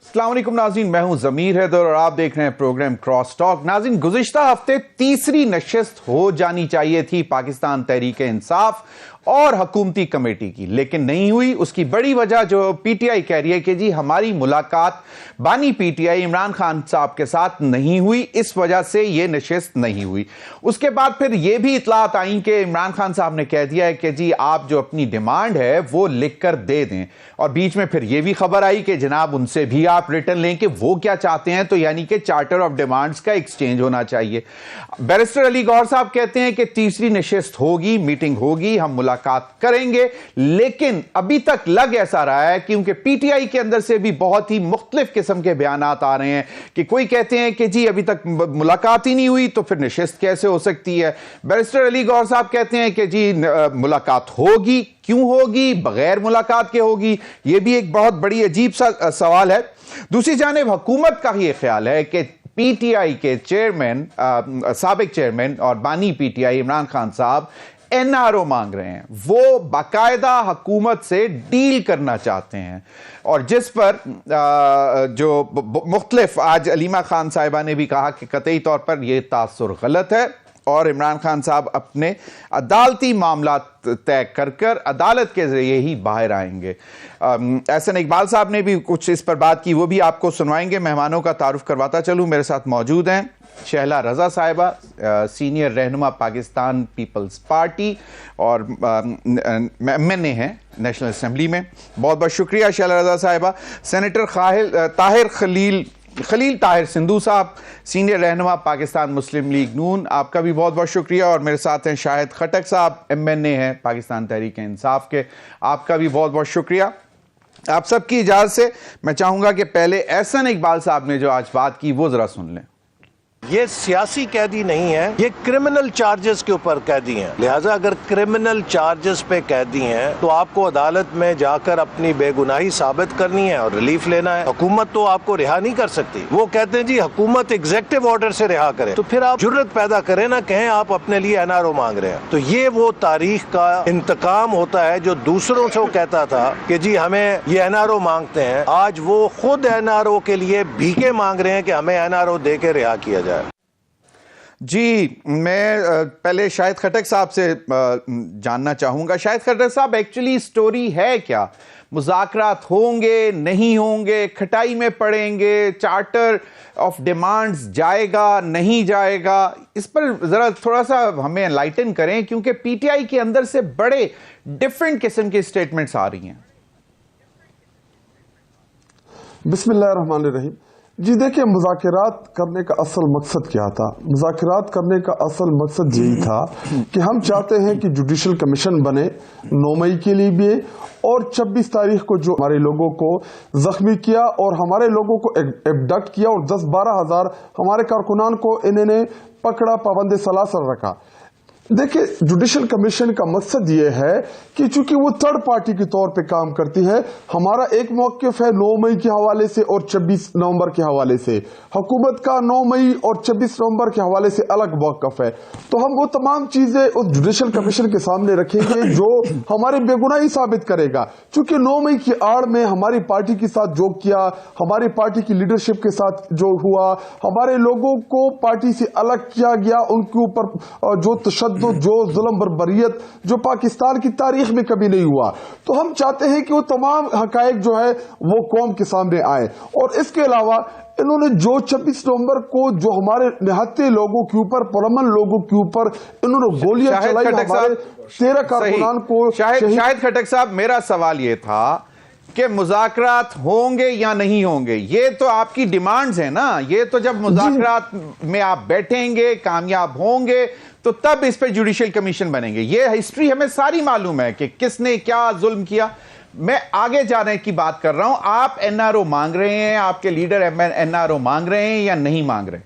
अस्सलाम वालेकुम नाज़रीन, मैं हूं ज़मीर हैदर और आप देख रहे हैं प्रोग्राम क्रॉस टॉक। नाज़रीन, गुज़िश्ता हफ्ते तीसरी नशिस्त हो जानी चाहिए थी पाकिस्तान तहरीक इंसाफ और हुकूमती कमेटी की, लेकिन नहीं हुई। उसकी बड़ी वजह जो पीटीआई कह रही है कि जी हमारी मुलाकात बानी पीटीआई इमरान खान साहब के साथ नहीं हुई, इस वजह से यह नशिस्त नहीं हुई। उसके बाद फिर यह भी इतलात आई कि इमरान खान साहब ने कह दिया है कि जी आप जो अपनी डिमांड है वो लिख कर दे दें, और बीच में फिर यह भी खबर आई कि जनाब उनसे भी आप रिटर्न लें कि वो क्या चाहते हैं, तो यानी कि चार्टर ऑफ डिमांड्स का एक्सचेंज होना चाहिए। बैरिस्टर अली गौहर साहब कहते हैं कि तीसरी नशिस्त होगी, मीटिंग होगी, हम मुलाकात करेंगे, लेकिन अभी तक लग ऐसा रहा है क्योंकि पीटीआई के अंदर से भी बहुत ही मुख्तलिफ किस्म के बयानात आ रहे हैं कि कोई कहते हैं कि जी अभी तक मुलाकात ही नहीं हुई तो फिर नशिस्त कैसे हो सकती है। बैरिस्टर अली गौहर साहब कहते हैं कि जी मुलाकात होगी, क्यों होगी, बगैर मुलाकात के होगी, यह भी एक बहुत बड़ी अजीब सा सवाल है। दूसरी जानिब हुकूमत का यह ख्याल है कि पीटीआई के चेयरमैन, साबिक चेयरमैन और बानी पीटीआई इमरान खान साहब एनआरओ मांग रहे हैं, वो बाकायदा हुकूमत से डील करना चाहते हैं, और जिस पर जो मुख्तलिफ, आज अलीमा खान साहिबा ने भी कहा कि कतई तौर पर यह तासुर गलत है और इमरान खान साहब अपने अदालती मामला तय कर कर अदालत के जरिए ही बाहर आएंगे। एहसन इकबाल साहब ने भी कुछ इस पर बात की, वो भी आपको सुनवाएंगे। मेहमानों का तारुफ करवाता चलूं, मेरे साथ मौजूद हैं शहला रजा साहिबा, सीनियर रहनुमा पाकिस्तान पीपल्स पार्टी और एमएनए हैं नेशनल असेंबली में। बहुत बहुत शुक्रिया शहला रजा साहिबा। सेनेटर ताहिर खलील ताहिर सिंधु साहब, सीनियर रहनुमा पाकिस्तान मुस्लिम लीग नून, आपका भी बहुत बहुत शुक्रिया। और मेरे साथ हैं शाहिद खटक साहब, एमएनए हैं पाकिस्तान तहरीक इंसाफ के, आपका भी बहुत बहुत शुक्रिया। आप सबकी इजाजत से मैं चाहूंगा कि पहले एहसन इकबाल साहब ने जो आज बात की वो जरा सुन लें। ये सियासी कैदी नहीं है, ये क्रिमिनल चार्जेस के ऊपर कैदी हैं। लिहाजा अगर क्रिमिनल चार्जेस पे कैदी हैं तो आपको अदालत में जाकर अपनी बेगुनाही साबित करनी है और रिलीफ लेना है। हुकूमत तो आपको रिहा नहीं कर सकती। वो कहते हैं जी हुकूमत एग्जेक्टिव ऑर्डर से रिहा करे, तो फिर आप जुर्रत पैदा करें ना, कहें आप अपने लिए एनआरओ मांग रहे हैं। तो ये वो तारीख का इंतकाम होता है जो दूसरों से वो कहता था कि जी हमें ये एनआरओ मांगते हैं, आज वो खुद एनआरओ के लिए भीखे मांग रहे हैं कि हमें एनआरओ दे के रिहा किया जाए। जी, मैं पहले शाहिद खटक साहब से जानना चाहूंगा। शाहिद खटक साहब, एक्चुअली स्टोरी है क्या? मुज़ाकरात होंगे, नहीं होंगे, खटाई में पड़ेंगे, चार्टर ऑफ डिमांड्स जाएगा, नहीं जाएगा, इस पर ज़रा थोड़ा सा हमें एनलाइटन करें, क्योंकि पीटीआई के अंदर से बड़े डिफरेंट किस्म की स्टेटमेंट्स आ रही हैं। बिस्मिल्लाहिर्रहमानिर्रहीम। जी देखिए, मुज़ाकरात करने का असल मकसद क्या था? मुज़ाकरात करने का असल मकसद यही था कि हम चाहते हैं कि जुडिशल कमीशन बने 9 मई के लिए भी, और 26 तारीख को जो हमारे लोगों को जख्मी किया और हमारे लोगों को एबडक्ट किया और 10-12 हज़ार हमारे कारकुनान को इन्होंने पकड़ा, पाबंद सलासल रखा। देखिए, जुडिशल कमीशन का मकसद ये है कि चूंकि वो थर्ड पार्टी के तौर पे काम करती है, हमारा एक मौक़िफ़ है 9 मई के हवाले से और 26 नवंबर के हवाले से, हुकूमत का 9 मई और 26 नवंबर के हवाले से अलग मौक़िफ़ है। तो हम वो तमाम चीज़ें उस जुडिशल कमीशन के सामने रखेंगे जो हमारी बेगुनाही साबित करेगा। चूंकि 9 मई की आड़ में हमारी पार्टी के साथ जो किया, हमारी पार्टी की लीडरशिप के साथ जो हुआ, हमारे लोगों को पार्टी से अलग किया गया, उनके ऊपर जो तशद्दुद, जो जुल्म बर्बरियत जो पाकिस्तान की तारीख में कभी नहीं हुआ, तो हम चाहते हैं कि वो तमाम हकायक जो है वो कौम के सामने आए। और इसके अलावा इन्होंने जो 26 नवंबर को जो हमारे निहत्ते लोगों के ऊपर, पुरअमन लोगों के ऊपर इन्होंने गोलियां चलाई, हमारे 13 कारकुनान को। शाहिद खटक साहब, मेरा सवाल ये था कि मुज़ाकरात होंगे या नहीं होंगे, ये तो आपकी डिमांड्स है ना। ये तो जब मुज़ाकरात में आप बैठेंगे, कामयाब होंगे, तो तब इस पे जुडिशियल कमीशन बनेंगे। ये हिस्ट्री हमें सारी मालूम है कि किसने क्या जुल्म किया। मैं आगे जाने की बात कर रहा हूं। आप एनआरओ मांग रहे हैं, आपके लीडर एनआरओ मांग रहे हैं या नहीं मांग रहे?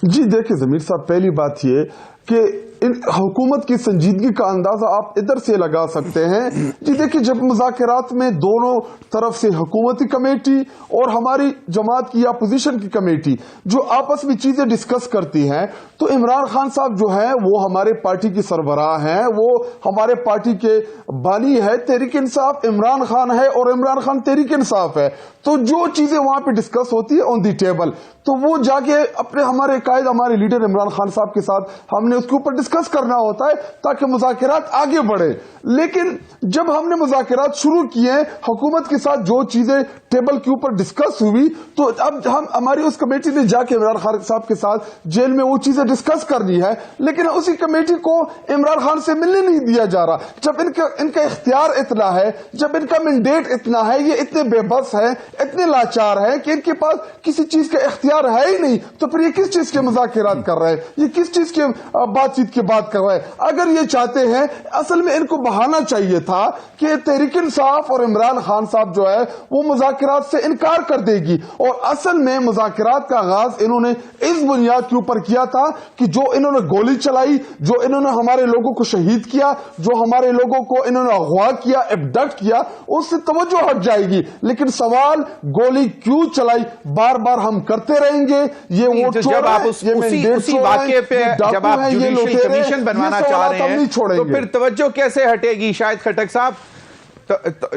जी देखिए ज़मीर साहब, पहली बात ये कि हुकूमत की संजीदगी का अंदाजा आप इधर से लगा सकते हैं। जी देखिए, जब मुज़ाकरात में दोनों तरफ से हुकूमती कमेटी और हमारी जमात की या अपोजिशन की कमेटी जो आपस में चीजें डिस्कस करती हैं, तो इमरान खान साहब जो है वो हमारे पार्टी की सरबराह हैं, वो हमारे पार्टी के बानी है। तहरीक इंसाफ इमरान खान है और इमरान खान तहरीक इंसाफ है। तो जो चीजें वहां पे डिस्कस होती है ऑन दी टेबल, तो वो जाके अपने हमारे कायद हमारे लीडर इमरान खान साहब के साथ हमने उसके ऊपर डिस्कस करना होता है ताकि मुज़ाकरात आगे बढ़े। लेकिन जब हमने मुज़ाकरात शुरू किए हुकूमत के साथ, जो चीजें टेबल के ऊपर डिस्कस हुई, तो अब हमारी उस कमेटी ने जाके इमरान खान साहब के साथ जेल में वो चीजें डिस्कस करनी है, लेकिन उसी कमेटी को इमरान खान से मिलने नहीं दिया जा रहा। जब इनका इख्तियार इतना है, जब इनका मैंडेट इतना है, ये इतने बेबस है, इतने लाचार है कि इनके पास किसी चीज का इख्तियार है ही नहीं, तो फिर ये किस चीज के मुज़ाकरात कर रहे हैं, ये किस चीज के बातचीत की बात कर रहे हैं। अगर ये चाहते हैं, असल में इनको बहाना चाहिए था कि तहरीक इंसाफ और इमरान खान साहब जो है वो मुज़ाकरात से इनकार कर देगी, और असल में मुज़ाकरात का आगाज इन्होंने इस बुनियाद के ऊपर किया था कि जो इन्होंने गोली चलाई, जो इन्होंने हमारे लोगों को शहीद किया, जो हमारे लोगों को इन्होंने अगवा किया, एबडक्ट किया, उससे तवज्जो हट जाएगी। लेकिन सवाल गोली क्यों चलाई बार बार हम करते रहेंगे। ये वो जब आप उसी वाकये पे जब आप जुडिशियल कमीशन बनवाना चाह रहे हैं, तो फिर तवज्जो कैसे हटेगी? शाहिद खटक साहब,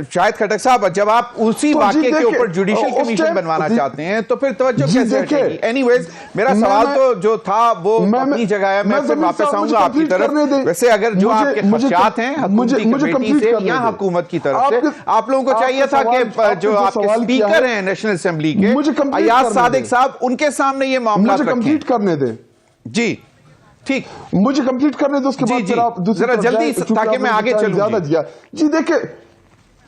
शाहिद खटक साहब, जब आप उसी वाकये के ऊपर जुडिशियल कमीशन बनवाना चाहते हैं, तो फिर तवज्जो कैसे हटेगी? एनीवेज, मेरा सवाल तो जो था वो अपनी जगह है, मैं फिर वापस आऊंगा आपकी तरफ। वैसे अगर जो आपके खदशात हैं हुकूमती कमेटी से या हुकूमत की तरफ से, आप लोगों को चाहिए था कि जो आपके स्पीकर हैं नेशनल असेंबली के अयाज सादिक साहब, उनके सामने ये मामला कंप्लीट करने दें। जी ठीक, मुझे कंप्लीट करने दो, उसके बाद आप जरा जल्दी, ताकि मैं आगे चलूं। ज्यादा दिया जी, देखिए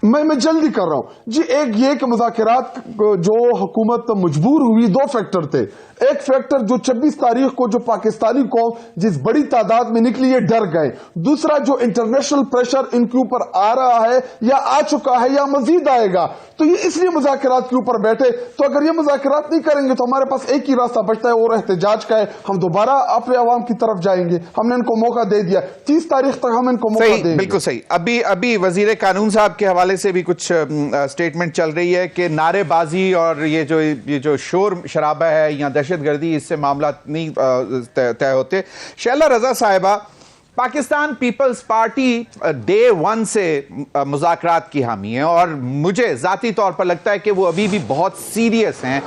मैं जल्दी कर रहा हूं जी। एक ये कि मुज़ाकरात जो हुकूमत मजबूर हुई, दो फैक्टर थे। एक फैक्टर जो 26 तारीख को जो पाकिस्तानी कौम जिस बड़ी तादाद में निकली, ये डर गए। दूसरा जो इंटरनेशनल प्रेशर इनके ऊपर आ रहा है या आ चुका है या मजीद आएगा, तो ये इसलिए मुज़ाकरात के ऊपर बैठे। तो अगर ये मुज़ाकरात नहीं करेंगे तो हमारे पास एक ही रास्ता बचता है और एहतजाज का है। हम दोबारा अपने अवाम की तरफ जाएंगे। हमने इनको मौका दे दिया, 30 तारीख तक हम इनको मौका देंगे। बिल्कुल सही। अभी वजीर कानून साहब के हवाले से भी कुछ स्टेटमेंट चल रही है कि नारेबाजी और ये जो शोर शराबा है या दहशतगर्दी, इससे मामला नहीं तय होते। शैला रजा साहिबा, पाकिस्तान पीपल्स पार्टी डे वन से मुज़ाकरात की हामी है और मुझे ज़ाती तौर पर लगता है कि वो अभी भी बहुत सीरियस हैं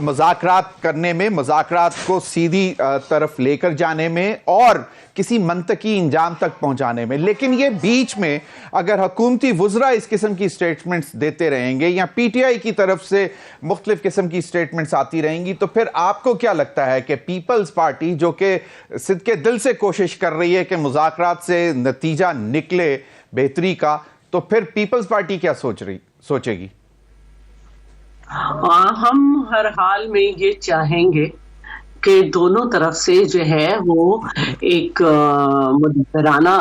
मुज़ाकरात करने में, मुज़ाकरात को सीधी तरफ लेकर जाने में और किसी मंतकी इंजाम तक पहुंचाने में। लेकिन ये बीच में अगर हुकूमती वुज़रा इस किस्म की स्टेटमेंट्स देते रहेंगे या पीटीआई की तरफ से मुख्तलिफ किस्म की स्टेटमेंट्स आती रहेंगी, तो फिर आपको क्या लगता है कि पीपल्स पार्टी जो कि सिद्के दिल से कोशिश कर रही है कि मुज़ाकरात से नतीजा निकले बेहतरी का, तो फिर पीपल्स पार्टी क्या सोचेगी? हम हर हाल में ये चाहेंगे कि दोनों तरफ से जो है वो एक मुदब्बराना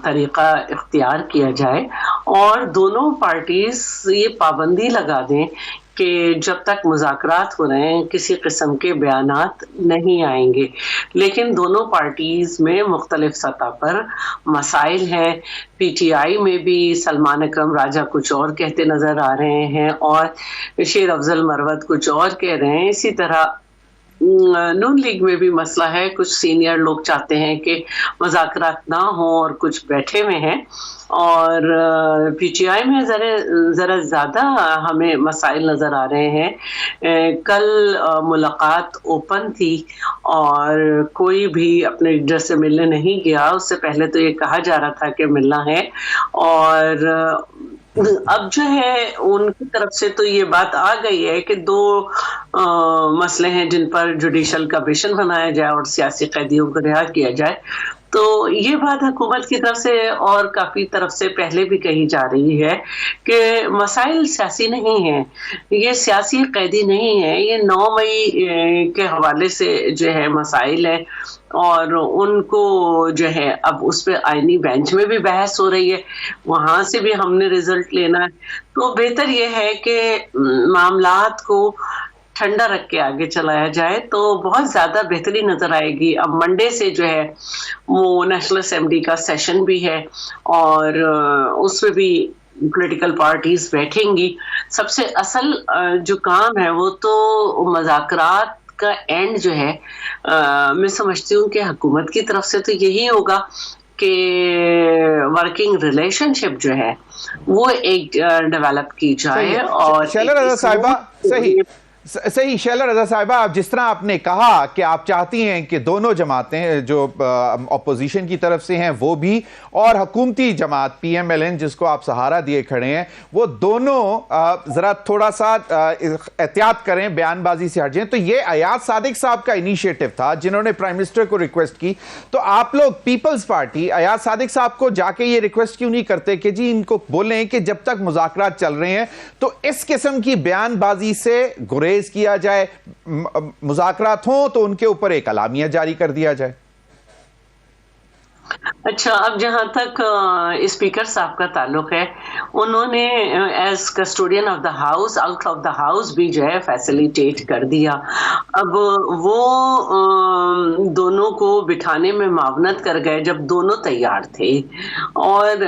तरीका इख्तियार किया जाए और दोनों पार्टीज ये पाबंदी लगा दें कि जब तक मुज़ाकरात हो रहे हैं किसी किस्म के बयानात नहीं आएंगे। लेकिन दोनों पार्टीज में मुख्तलिफ सतह पर मसाइल हैं। पीटीआई में भी सलमान अकरम राजा कुछ और कहते नजर आ रहे हैं और शेर अफजल मरवत कुछ और कह रहे हैं। इसी तरह नून लीग में भी मसला है, कुछ सीनियर लोग चाहते हैं कि मुज़ाकरात ना हो और कुछ बैठे हुए हैं, और पीटीआई में जरा ज्यादा हमें मसाइल नजर आ रहे हैं। कल मुलाकात ओपन थी और कोई भी अपने लीडर से मिलने नहीं गया। उससे पहले तो ये कहा जा रहा था कि मिलना है, और अब जो है उनकी तरफ से तो ये बात आ गई है कि दो मसले हैं जिन पर जुडिशल कमीशन बनाया जाए और सियासी कैदियों को रिहा किया जाए। तो ये बात हुकूमत की तरफ से और काफ़ी तरफ से पहले भी कही जा रही है कि मसाइल सियासी नहीं है, ये सियासी कैदी नहीं है, ये 9 मई के हवाले से जो है मसाइल है और उनको जो है अब उस पर आईनी बेंच में भी बहस हो रही है, वहाँ से भी हमने रिजल्ट लेना है। तो बेहतर ये है कि मामलात को ठंडा रख के आगे चलाया जाए तो बहुत ज्यादा बेहतरी नजर आएगी। अब मंडे से जो है वो नेशनल असेंबली का सेशन भी है और उसमें भी पॉलिटिकल पार्टीज बैठेंगी। सबसे असल जो काम है वो तो मुज़ाकरात का एंड जो है मैं समझती हूँ कि हुकूमत की तरफ से तो यही होगा कि वर्किंग रिलेशनशिप जो है वो एक डेवलप की जाए। और शैला रज़ा साहिबा, सही शैला रज़ा साहिबा, आप जिस तरह आपने कहा कि आप चाहती हैं कि दोनों जमातें जो अपोजिशन की तरफ से हैं वो भी और हुकूमती जमात PMLN जिसको आप सहारा दिए खड़े हैं वो दोनों जरा थोड़ा सा एहतियात करें, बयानबाजी से हट जाएं, तो ये अयाज सादिक साहब का इनिशिएटिव था जिन्होंने प्राइम मिनिस्टर को रिक्वेस्ट की। तो आप लोग पीपल्स पार्टी अयाज सादिक साहब को जाके ये रिक्वेस्ट क्यों नहीं करते कि जी इनको बोलें कि जब तक मुज़ाकरात चल रहे हैं तो इस किस्म की बयानबाजी से गुरेज किया जाए, मुज़ाकरात हों तो उनके ऊपर एक अलामिया जारी कर दिया जाए। अच्छा, अब जहां तक स्पीकर साहब का ताल्लुक है, उन्होंने as custodian of the house out of the house भी जो है फैसिलिटेट कर दिया। अब वो दोनों को बिठाने में मावनत कर गए जब दोनों तैयार थे। और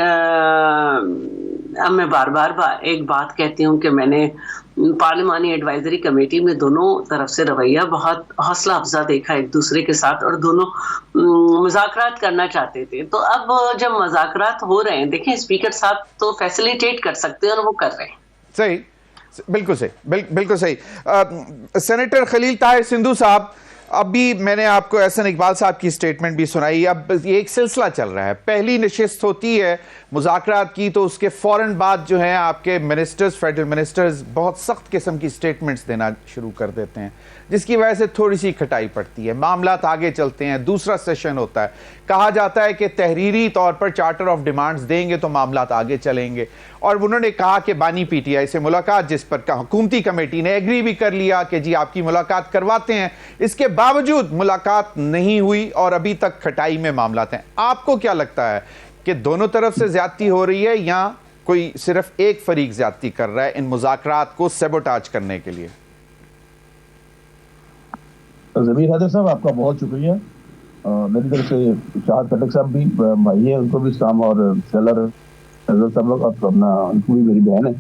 अब मैं बार बार एक बात कहती हूँ कि मैंने पार्लिमानी एडवाइजरी कमेटी में दोनों तरफ से रवैया बहुत हौसला अफजा देखा एक दूसरे के साथ और दोनों मुज़ाकरात करना चाहते थे। तो अब जब मुज़ाकरात हो रहे हैं, देखें स्पीकर साहब तो फैसिलिटेट कर सकते हैं और वो कर रहे हैं। सही, बिल्कुल सही, बिल्कुल सही। सेनेटर खलील ताहिर सिंधु साहब, अभी मैंने आपको एहसन इकबाल साहब की स्टेटमेंट भी सुनाई। अब ये एक सिलसिला चल रहा है, पहली नशिस्त होती है मुज़ाकरात की तो उसके फ़ौरन बाद जो है आपके मिनिस्टर्स, फेडरल मिनिस्टर्स बहुत सख्त किस्म की स्टेटमेंट्स देना शुरू कर देते हैं जिसकी वजह से थोड़ी सी खटाई पड़ती है, मामलात आगे चलते हैं, दूसरा सेशन होता है, कहा जाता है कि तहरीरी तौर पर चार्टर ऑफ डिमांड्स देंगे तो मामलात आगे चलेंगे। और उन्होंने कहा कि बानी PTI से मुलाकात, जिस पर हुकूमती कमेटी ने एग्री भी कर लिया कि जी आपकी मुलाकात करवाते हैं, इसके बावजूद मुलाकात नहीं हुई और अभी तक खटाई में मामलात हैं। आपको क्या लगता है कि दोनों तरफ से ज्यादती हो रही है या कोई सिर्फ एक फरीक ज्यादती कर रहा है इन मुज़ाकरात को सैबोटाज करने के लिए? ज़मीर हैदर साहब, आपका बहुत शुक्रिया। मेरी तरफ से शाहद खटक साहब भी भाई है, उनको भी सलाम, और शैला सब लोग अपना उनको भी मेरी बहन है।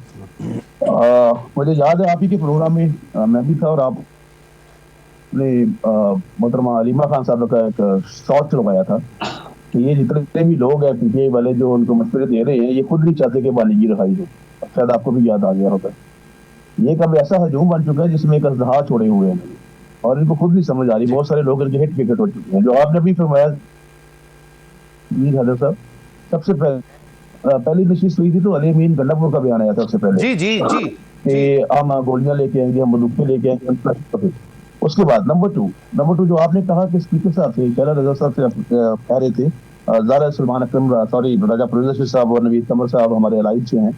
मुझे याद है आप ही के प्रोग्राम में मैं भी था और आपने मोहतरमा अलीमा खान साहब का एक शॉट चलवाया था कि ये जितने भी लोग हैं PTI वाले जो उनको मशवरे दे रहे हैं ये खुद नहीं चाहते कि बानी की रहाई हो। शायद आपको भी याद आ गया होगा। ये कब ऐसा हजूम बन चुका है जिसमें एक अजहा छोड़े हुए हैं और इनको खुद नहीं समझ आ रही। बहुत सारे लोग इनके हिट विकेट हो चुके हैं। जो आपने भी फरमाया साहब, सबसे पहली नशिस्त हुई थी तो अली अमीन गंडापुर का बयान आया था सबसे पहले, जी जी जी कि हम गोलियां लेके आएंगे, हम बंदूकें लेके आएंगे। उसके बाद नंबर टू जो आपने कहा कि स्पीकर साहब से, शैला रज़ा साहब से कह रहे थे, ज़ारा सलमान अकरम, सॉरी राजा परवेज़ साहब और नवीद कमर साहब हमारे अलाइज से हैं,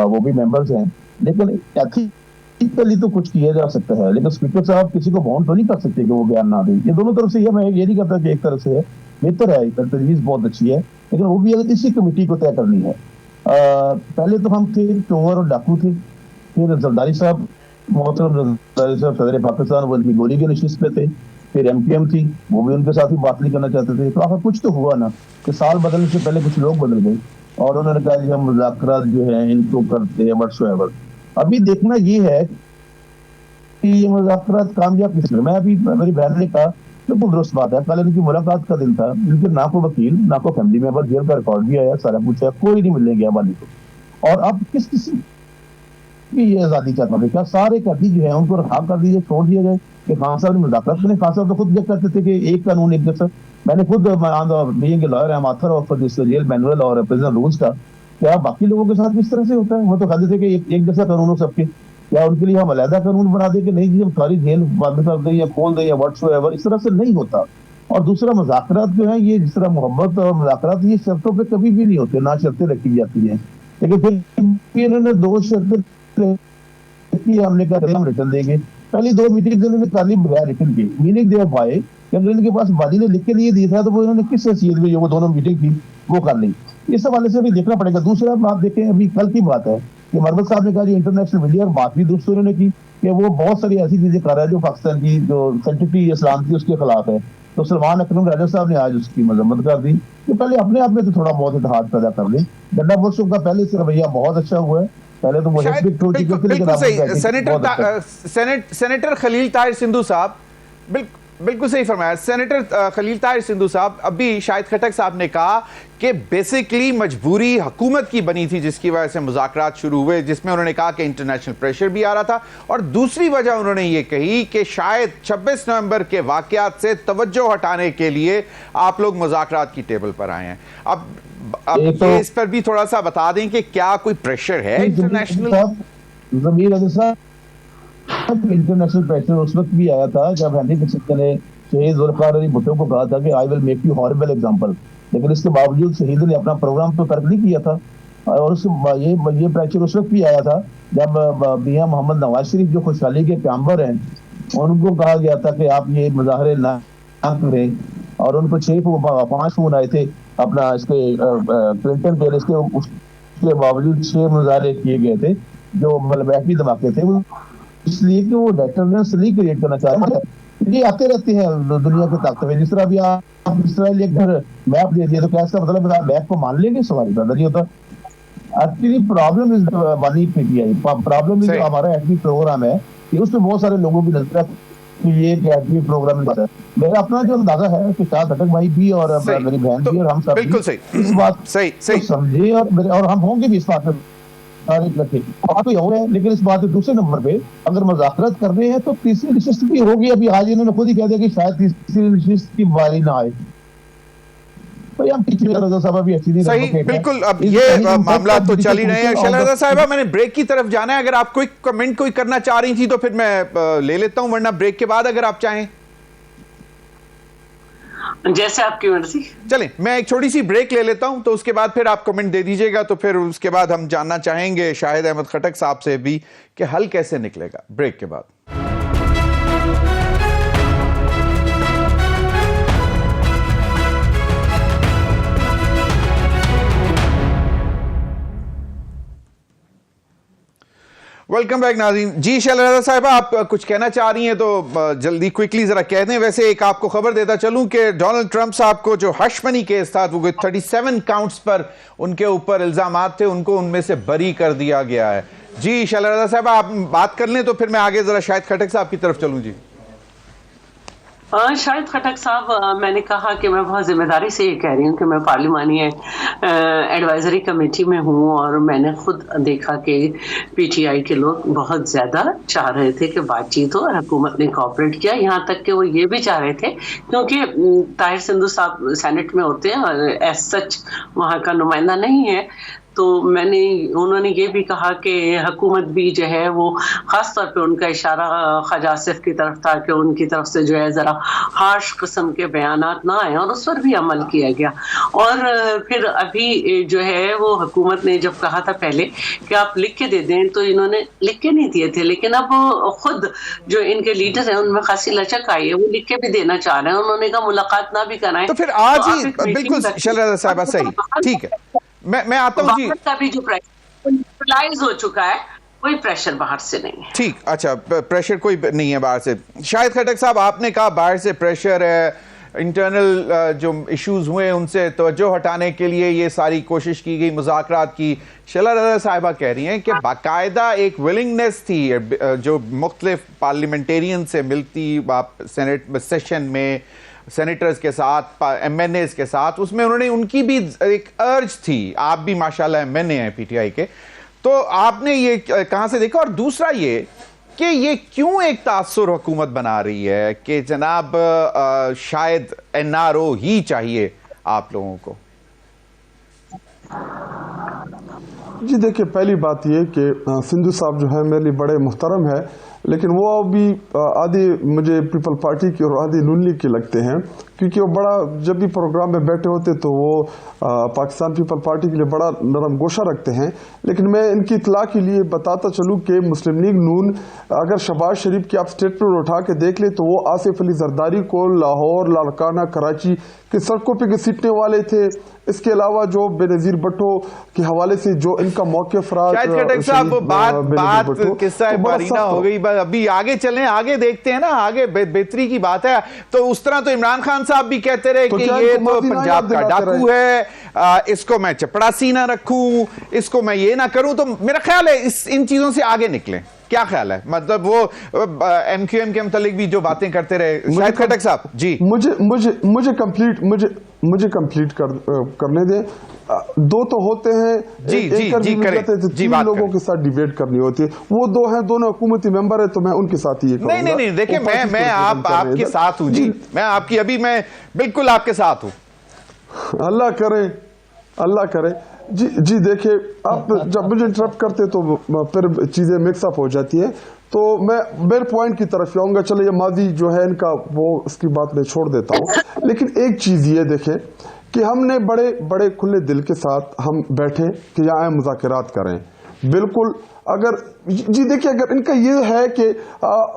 वो भी मेंबर्स हैं, लेकिन एथिकली तो कुछ किया जा सकता है, लेकिन स्पीकर साहब किसी को बाउंड तो नहीं कर सकते कि वो बयान ना दें। ये दोनों तरफ से है, मैं ये नहीं कहता कि एक तरफ से है, बेहतर है, तजवीज़ बहुत अच्छी है, लेकिन वो भी अगर इसी कमेटी को तय करनी है। पहले तो हम थे चोर और डाकू थे, फिर जरदारी साहब, मोहतरम जरदारी साहब सदर पाकिस्तान, वो गोली के नशिस्त पे थे, फिर MPM थी, वो भी उनके साथ ही बात नहीं करना चाहते थे। तो आखिर कुछ तो हुआ ना कि साल बदलने से पहले कुछ लोग बदल गए और उन्होंने कहा कि हम मुज़ाकरात जो है इनको करते हैं व्हाट्सएवर। अभी देखना ये है कि ये मुज़ाकरात कामयाब किस में। मैं अभी मेरी बहन ने कहा बिल्कुल दुरुस्त बात है, कल इनकी मुलाकात का दिन था, इनके ना को वकील ना को फैमिली मेंबर, जेल का रिकॉर्ड भी आया, सारा कुछ है, कोई नहीं मिलने गया वाली को। और अब किस किसी की ये आज़ादी चाहता है? क्या सारे कैदी जो है उनको रहा कर दीजिए, छोड़ दिए गए कि खान साहब ने मुज़ाकरात करें? खान साहब तो खुद देख करते थे कि एक कानून एक जैसा। मैंने खुद being a lawyer I am author of this jail manual और प्रिजन रूल्स का, क्या बाकी लोगों के साथ किस तरह से होता है? वो तो कहते थे कि एक जैसा कानून हो सबके, क्या उनके लिए हम अलहदा कानून बना दे कि नहीं जी हम सारी जेल बंद कर दें या खोल दें या व्हाट्सएवर? इस तरह से नहीं होता। और दूसरा, मुज़ाकरात जो है ये जिस तरह मोहब्बत और मुज़ाकरात ये शर्तों पे कभी भी नहीं होते, ना शर्तें रखी जाती हैं, लेकिन फिर इन्होंने 2 शर्तें की, हमने कहा हम रिटर्न देंगे। पहली 2 मीटिंग इन्होंने कर ली बगैर रिटर्न के, मीनिंग दे पाए क्योंकि इनके पास वादी ने लिख के लिए दिया था, तो वो इन्होंने किस हैसियत में वो दोनों मीटिंग थी वो कर ली। इस हवाले से भी देखना पड़ेगा। दूसरा बात देखें, अभी कल की बात है कि मरवत साहब ने कहा जी इंटरनेशनल मीडिया, और बात भी दुरुस्त उन्होंने की कि वो बहुत सारी ऐसी चीजें कर रहा है जो पाकिस्तान की जो सेंटिटी इस्लाम की उसके खिलाफ है। तो सलमान अकरम राजा साहब ने आज उसकी मजम्मत कर दी कि पहले अपने आप में तो थोड़ा बहुत इत्तेहाद पैदा कर ले। गड्ढा बुशों का पहले से रवैया बहुत अच्छा हुआ है, पहले तो वो शायद बिल्कुल सही। सेनेटर खलील ताहिर सिंधु साहब, बिल्कुल सही फरमाया। सेनेटर खलील ताहिर सिंधु साहब, अभी शाहिद खटक साहब ने कहा कि बेसिकली मजबूरी हुकूमत की बनी थी जिसकी वजह से मुज़ाकरात शुरू हुए, जिसमें उन्होंने कहा कि इंटरनेशनल प्रेशर भी आ रहा था, और दूसरी वजह उन्होंने ये कही कि शायद 26 नवंबर के वाकयात से तवज्जो हटाने के लिए आप लोग मुज़ाकरात की टेबल पर आए हैं। अब ये इस पर भी थोड़ा सा बता दें कि क्या कोई प्रेशर है इंटरनेशनल? इंटरनेशनल प्रेशर उस वक्त भी आया था जब हेनरी किसिंजर ने शहीद जुल्फिकार अली भुट्टो को कहा था कि I will make you horrible example, लेकिन इसके बावजूद शहीद ने अपना प्रोग्राम तो तर्क नहीं किया था। और ये प्रेशर उस वक्त भी आया था जब मियां मोहम्मद नवाज शरीफ जो खुशहाली के प्याम्बर हैं उनको कहा गया था कि आप ये मुजाहरे ना करें, और उनको 5 फोन आए थे अपना इसके क्लिंटन पैलेस के, उसके बावजूद 6 मुजाहरे किए गए थे जो मलबैकी धमाके थे, इसलिए कि वो डेटरनेंस नहीं क्रिएट करना चाह रहे हैं। ये आते रहते हैं दुनिया के ताकतवर, जिस तरह भी आप इसराइल एक घर मैप दे दिए तो क्या इसका मतलब मैप को मान लेंगे? सवाल पैदा नहीं होता। एक्चुअली प्रॉब्लम इज वाली पीटीआई, प्रॉब्लम इज हमारा एक्टिव प्रोग्राम है कि उसमें बहुत सारे लोगों की नजर है कि ये एक्टिव प्रोग्राम है। मेरा अपना जो अंदाजा है कि शायद खटक भाई भी और मेरी बहन भी और हम सब बिल्कुल सही इस बात सही समझे, और हम होंगे भी इस बात में बात तो और है। लेकिन इस बात के दूसरे नंबर पे अगर मुज़ाकरात कर रहे हैं तो तीसरी नशिस्त भी होगी। अभी आज इन्होंने खुद ही कह दिया कि शायद तीसरी नशिस्त की बारी ना आए। भाई हम सही, बिल्कुल। अब ये मामला तो चल ही रहे हैं। शैलजा साहिबा, मैंने ब्रेक की तरफ जाना है, अगर आप कोई कमेंट कोई करना चाह रही थी तो फिर मैं ले लेता हूं, वरना ब्रेक के बाद अगर आप चाहें। जैसे आपकी मर्जी। चलें, मैं एक छोटी सी ब्रेक ले लेता हूं, तो उसके बाद फिर आप कमेंट दे दीजिएगा। तो फिर उसके बाद हम जानना चाहेंगे शाहिद अहमद खटक साहब से भी कि हल कैसे निकलेगा ब्रेक के बाद। वेलकम बैक नाज़रीन। जी शैलजा साहिबा, आप कुछ कहना चाह रही हैं तो जल्दी क्विकली जरा कह दें। वैसे एक आपको खबर देता चलूं कि डोनाल्ड ट्रंप साहब को जो हश मनी केस था, वो 37 काउंट्स पर उनके ऊपर इल्जामात थे, उनको उनमें से बरी कर दिया गया है। जी शैलजा साहिबा, आप बात कर लें तो फिर मैं आगे जरा शाहिद खटक साहब की तरफ चलूं। जी शाहिद खटक साहब, मैंने कहा कि मैं बहुत जिम्मेदारी से ये कह रही हूँ कि मैं पार्लिमानी एडवाइजरी कमेटी में हूँ, और मैंने खुद देखा कि पीटीआई के लोग बहुत ज़्यादा चाह रहे थे कि बातचीत हो, और हुकूमत ने कोऑपरेट किया। यहाँ तक कि वो ये भी चाह रहे थे, क्योंकि ताहिर सिंधु साहब सेनेट में होते हैं और एज सच वहाँ का नुमाइंदा नहीं है, तो उन्होंने ये भी कहा कि हुकूमत भी जो है वो ख़ास तौर पे उनका इशारा ख्वाजा आसिफ की तरफ था कि उनकी तरफ से जो है ज़रा हार्श किस्म के बयानात ना आए, और उस पर भी अमल किया गया। और फिर अभी जो है वो हुकूमत ने जब कहा था पहले कि आप लिख के दे दें, तो इन्होंने लिख के नहीं दिए थे, लेकिन अब खुद जो इनके लीडर हैं उनमें खासी लचक आई है, वो लिख के भी देना चाह रहे हैं। उन्होंने कहा मुलाकात ना भी कराएं तो फिर आज ही बिल्कुल शैलजा साहिबा, सही, ठीक है, मैं आता हूं जी। का भी जो प्रेशर हो चुका है, कोई प्रेशर बाहर से नहीं है। ठीक, अच्छा, प्रेशर कोई नहीं है बाहर से। शाहिद खटक साहब, आपने कहा बाहर से प्रेशर है, इंटरनल जो इश्यूज हुए उनसे तवज्जो हटाने के लिए ये सारी कोशिश की गई, मुज़ाकरात की। शैलजा साहिबा कह रही हैं कि बाकायदा एक विलिंगनेस थी जो मुख्तलिफ पार्लियामेंटेरियन से मिलती, आप सेनेट सेशन में सेनेटर्स के साथ, एमएनएस के साथ, उसमें उन्होंने उनकी भी एक अर्ज थी। आप भी माशाल्लाह एमएनए हैं पीटीआई के, तो आपने ये कहां से देखा? और दूसरा ये कि ये क्यों एक तासुर हुकूमत बना रही है कि जनाब शायद एनआरओ ही चाहिए आप लोगों को? जी देखिए, पहली बात ये कि सिंधु साहब जो है मेरे लिए बड़े मुहतरम है, लेकिन वो अभी आधी मुझे पीपल पार्टी की और आधी नून लीग के लगते हैं, क्योंकि वो बड़ा जब भी प्रोग्राम में बैठे होते तो वो पाकिस्तान पीपल पार्टी के लिए बड़ा नरम गोशा रखते हैं। लेकिन मैं इनकी इतला के लिए बताता चलूँ कि मुस्लिम लीग नून, अगर शहबाज शरीफ की आप स्टेटमेंट उठा के देख ले तो वो आसिफ अली जरदारी को लाहौर, लाड़काना, कराची की सड़कों पर घसीटने वाले थे। इसके अलावा जो बेनजीर भुट्टो के हवाले से जो इनका मौक़िफ़ शाहिद खटक साहब, बात किस्सा बारीना हो गई, अभी आगे चलें, आगे देखते हैं ना, आगे बेहतरी की बात है। तो उस तरह तो इमरान खान साहब भी कहते रहे कि ये तो पंजाब का डाकू है, इसको मैं चपड़ासी ना रखूं, इसको मैं ये ना करूं। तो मेरा ख्याल है इन चीजों से आगे निकलें, क्या ख्याल है? मतलब वो MQM के मुतालिक भी जो बातें करते रहे। शाहिद खटक साहब जी, मुझे कंप्लीट करने दें। दो तो होते हैं, तीन लोगों के साथ डिबेट करनी होती है, वो दो हैं, दोनों हुकूमती मेंबर है, तो मैं उनके साथ ही नहीं देखिए, मैं आपके साथ हूं जी, मैं बिल्कुल आपके साथ हूं। अल्लाह करे जी देखिए, आप जब मुझे इंटरप्ट करते तो फिर चीजें मिक्सअप हो जाती है। तो मैं मेरे पॉइंट की तरफ आऊंगा। चलो, ये मादी जो है इनका, वो उसकी बात मैं छोड़ देता हूं। लेकिन एक चीज ये देखें कि हमने बड़े बड़े खुले दिल के साथ हम बैठे कि यहाँ मुज़ाकरात करें। बिल्कुल, अगर जी देखिए, अगर इनका ये है कि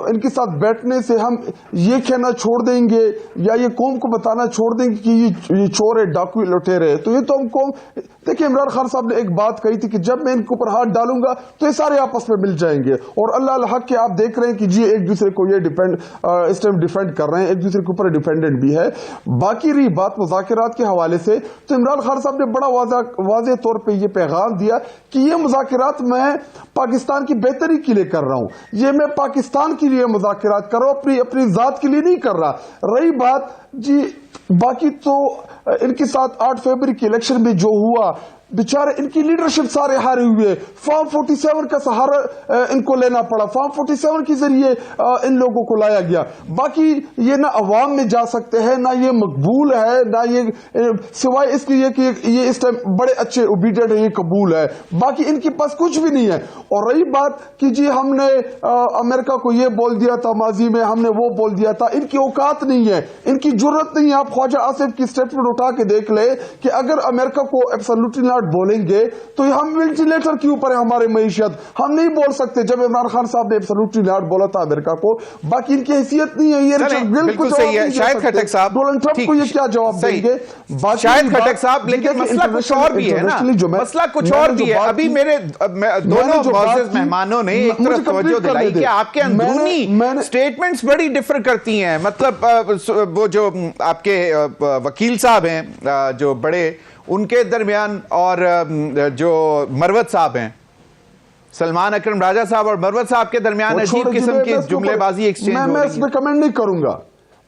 इनके साथ बैठने से हम ये कहना छोड़ देंगे या ये कौम को बताना छोड़ देंगे कि ये चोर है, डाकू, लुटेरे, तो ये तो हम कौम। देखिए, इमरान खान साहब ने एक बात कही थी कि जब मैं इनके ऊपर हाथ डालूंगा तो ये सारे आपस में मिल जाएंगे। और अल्लाह हक के आप देख रहे हैं कि जी एक दूसरे को ये इस टाइम डिफेंड कर रहे हैं, एक दूसरे के ऊपर डिपेंडेंट भी है। बाकी रही बात मुज़ाकरात के हवाले से, तो इमरान खान साहब ने बड़ा वाज़ेह तौर पर यह पैगाम दिया कि ये मुज़ाकरात मैं पाकिस्तान की बेहतरी के लिए कर रहा हूं, ये मैं पाकिस्तान के लिए मुज़ाकरात कर रहा हूं, अपनी जात के लिए नहीं कर रहा। रही बात जी, बाकी तो इनके साथ 8 फरवरी के इलेक्शन में जो हुआ, बेचारे इनकी लीडरशिप सारे हारे हुए। फॉर्म 47 का सहारा इनको लेना पड़ा, फॉर्म 47 के जरिए इन लोगों को लाया गया। बाकी ये ना अवाम में जा सकते हैं, ना ये मकबूल है, ना ये सिवाय इसके ये कि ये इस टाइम बड़े अच्छे ओबीडियंट है, ये कबूल है। बाकी इनके पास कुछ भी नहीं है। और रही बात कि जी हमने अमेरिका को ये बोल दिया था माजी में, हमने वो बोल दिया था, इनकी औकात नहीं है, इनकी जरूरत नहीं है। आप ख्वाजा आसिफ की स्टेटमेंट उठा के देख ले कि अगर अमेरिका को एब्सोल्युटली बोलेंगे तो हम वेंटिलेटर के ऊपर है हमारे मईशत, हम नहीं बोल सकते। जब इमरान खान साहब ने एब्सोल्युटली नॉट बोला था अमेरिका को, बाकी इनकी हैसियत नहीं है। ये बिल्कुल सही है शाहिद खटक साहब, डोनाल्ड ट्रंप को ये क्या जवाब देंगे? शाहिद खटक साहब, लेकिन मसला कुछ और भी है ना, मसला कुछ और भी है। अभी मेरे दोनों मुअज़्ज़िज़ मेहमानो ने एक तरफ तवज्जो दिलाई कि आपके अंदरूनी स्टेटमेंट्स बड़ी डिफर करती हैं। मतलब वो जो आपके वकील साहब हैं जो बड़े, उनके दरमियान और जो मरवत साहब हैं, सलमान अकरम राजा साहब और मरवत साहब के दरमियान अजीब किस्म की जुमलेबाजी एक्सचेंज हो रही है। मैं इस पे कमेंट नहीं करूंगा,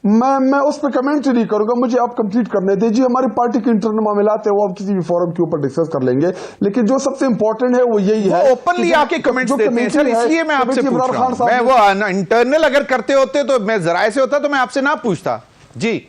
मैं उस पर कमेंट नहीं करूंगा। मुझे आप कंप्लीट करने दीजिए। हमारी पार्टी के इंटरनल मामलात है, वो आप किसी भी फोरम के ऊपर डिस्कस कर लेंगे। लेकिन जो सबसे इंपॉर्टेंट है वो यही है, ओपनली आके कमेंट्स देते हैं सर, इसलिए मैं आपसे पूछ रहा हूं। मैं वो इंटरनल अगर करते होते तो मैं जराए से होता तो मैं आपसे ना पूछता जी।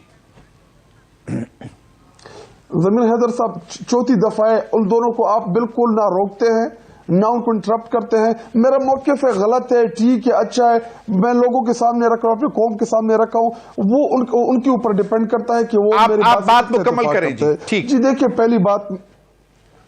जमीर हैदर साहब, चौथी दफा है, उन दोनों को आप बिल्कुल ना रोकते हैं ना उनको इंटरप्ट करते हैं। मेरा मौक़िफ़ है, गलत है, ठीक है, अच्छा है, मैं लोगों के सामने रख रहा हूं, अपनी कौम के सामने रखा हूं, वो उनके ऊपर डिपेंड करता है कि वो मेरी बात मुकम्मल करें जी। ठीक जी, देखिए पहली बात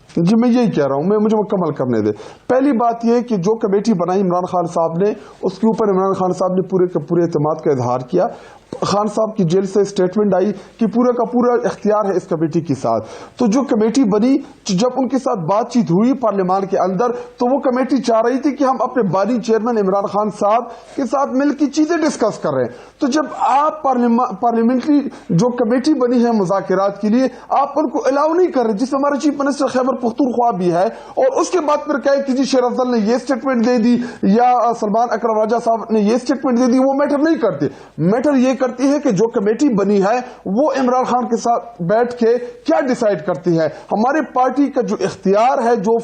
जी मैं यही कह रहा हूं, मुझे मुकम्मल करने दे। पहली बात यह कि जो कमेटी बनाई इमरान खान साहब ने, उसके ऊपर इमरान खान साहब ने पूरे के पूरे एतमाद का इजहार किया। खान साहब की जेल से स्टेटमेंट आई कि पूरा का पूरा इख्तियार है इस कमेटी के साथ। तो जो कमेटी बनी, जब उनके साथ बातचीत हुई पार्लियामान के अंदर, तो वो कमेटी चाह रही थी कि हम अपने बानी चेयरमैन इमरान खान साहब के साथ मिलकर चीजें डिस्कस कर रहे हैं। तो जब आप पार्लियामेंट्री जो कमेटी बनी है मुज़ाकरात के लिए, आप उनको अलाउ नहीं कर रहे, जिसमें हमारे चीफ मिनिस्टर खैबर पख्तूनख्वा भी है, और उसके बाद फिर कहे कि जी शेर अफजल ने ये स्टेटमेंट दे दी या सलमान अकरम राजा साहब ने ये स्टेटमेंट दे दी, वो मैटर नहीं करते। मैटर ये करती है कि जो कमेटी बनी है वो इमरान खान के साथ बैठ के क्या डिसाइड करती है। हमारे पार्टी का जो इख्तियार है, जो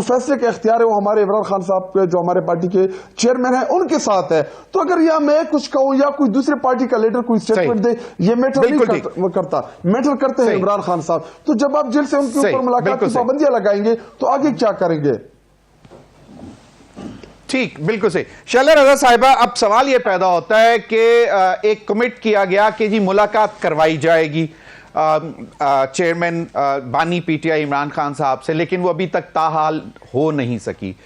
फैसले का इख्तियार है, वो हमारे इमरान खान साहब के, जो हमारे पार्टी के चेयरमैन है, उनके साथ है। तो अगर या मैं कुछ कहूं या कोई दूसरे पार्टी का लीडर कोई स्टेटमेंट दे, ये मैटर नहीं करता, मैटर करते हैं इमरान खान साहब। तो जब आप जेल से उनके ऊपर मुलाकात की पाबंदियां लगाएंगे तो आगे क्या करेंगे? ठीक, बिल्कुल सही। शैला रजा साहिबा, अब सवाल यह पैदा होता है कि एक कमिट किया गया कि जी मुलाकात करवाई जाएगी चेयरमैन बानी पीटीआई इमरान खान साहब से, लेकिन वो अभी तक ताहाल हो नहीं सकी।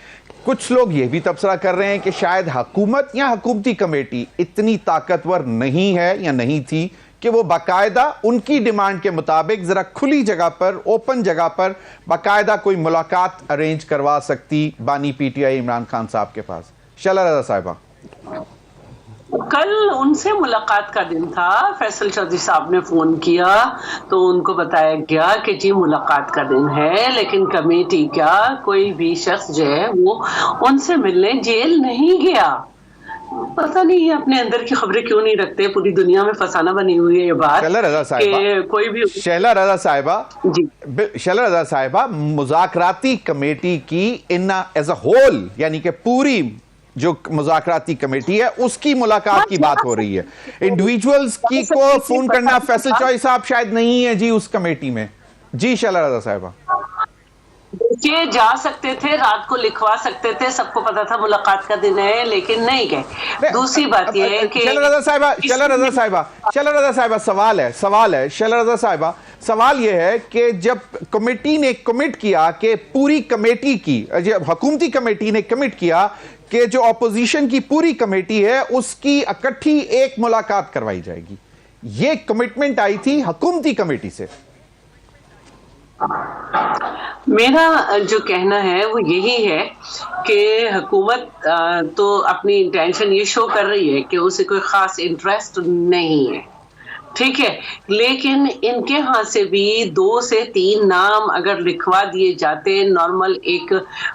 कुछ लोग यह भी तबसरा कर रहे हैं कि शायद हुकूमत या हुकूमती कमेटी इतनी ताकतवर नहीं है या नहीं थी कि वो बाकायदा उनकी डिमांड के मुताबिक जरा खुली जगह पर, ओपन जगह पर बाकायदा कोई मुलाकात अरेंज करवा सकती बानी पीटीआई इमरान खान साहब के पास। शैला रजा साहिबा, कल उनसे मुलाकात का दिन था। फैसल चौधरी साहब ने फोन किया तो उनको बताया गया कि जी मुलाकात का दिन है, लेकिन कमेटी का कोई भी शख्स जो है वो उनसे मिलने जेल नहीं गया। पता नहीं है अपने अंदर की खबरें क्यों नहीं रखते, पूरी दुनिया में फसाना बनी हुई है ये बात। शैला रजा साहिबा, कोई भी शैला रजा साहिबा जी, शैला रजा साहिबा, मुज़ाकराती कमेटी की इन्ना एज अ होल, यानी कि पूरी जो मुज़ाकराती कमेटी है उसकी मुलाकात की बात हो रही है। इंडिविजुअल्स की को फोन करना फैसल चौधरी साहब शायद नहीं है जी उस कमेटी में। जी शैला रजा साहिबा, के जा सकते थे, रात को लिखवा सकते थे, सबको पता था मुलाकात का दिन है, लेकिन नहीं गए। दूसरी बात यह है कि शैला रजा साहिबा, सवाल है शैला रजा साहिबा, सवाल यह है कि जब कमेटी ने कमिट किया कि पूरी कमेटी की, जब हुकूमती कमेटी ने कमिट किया कि जो ऑपोजिशन की पूरी कमेटी है उसकी इकट्ठी एक मुलाकात करवाई जाएगी, ये कमिटमेंट आई थी हुकूमती कमेटी से। मेरा जो कहना है वो यही है कि हुकूमत तो अपनी इंटेंशन ये शो कर रही है कि उसे कोई खास इंटरेस्ट नहीं है, ठीक है, लेकिन इनके हाथ से भी 2 से 3 नाम अगर लिखवा दिए जाते, नॉर्मल एक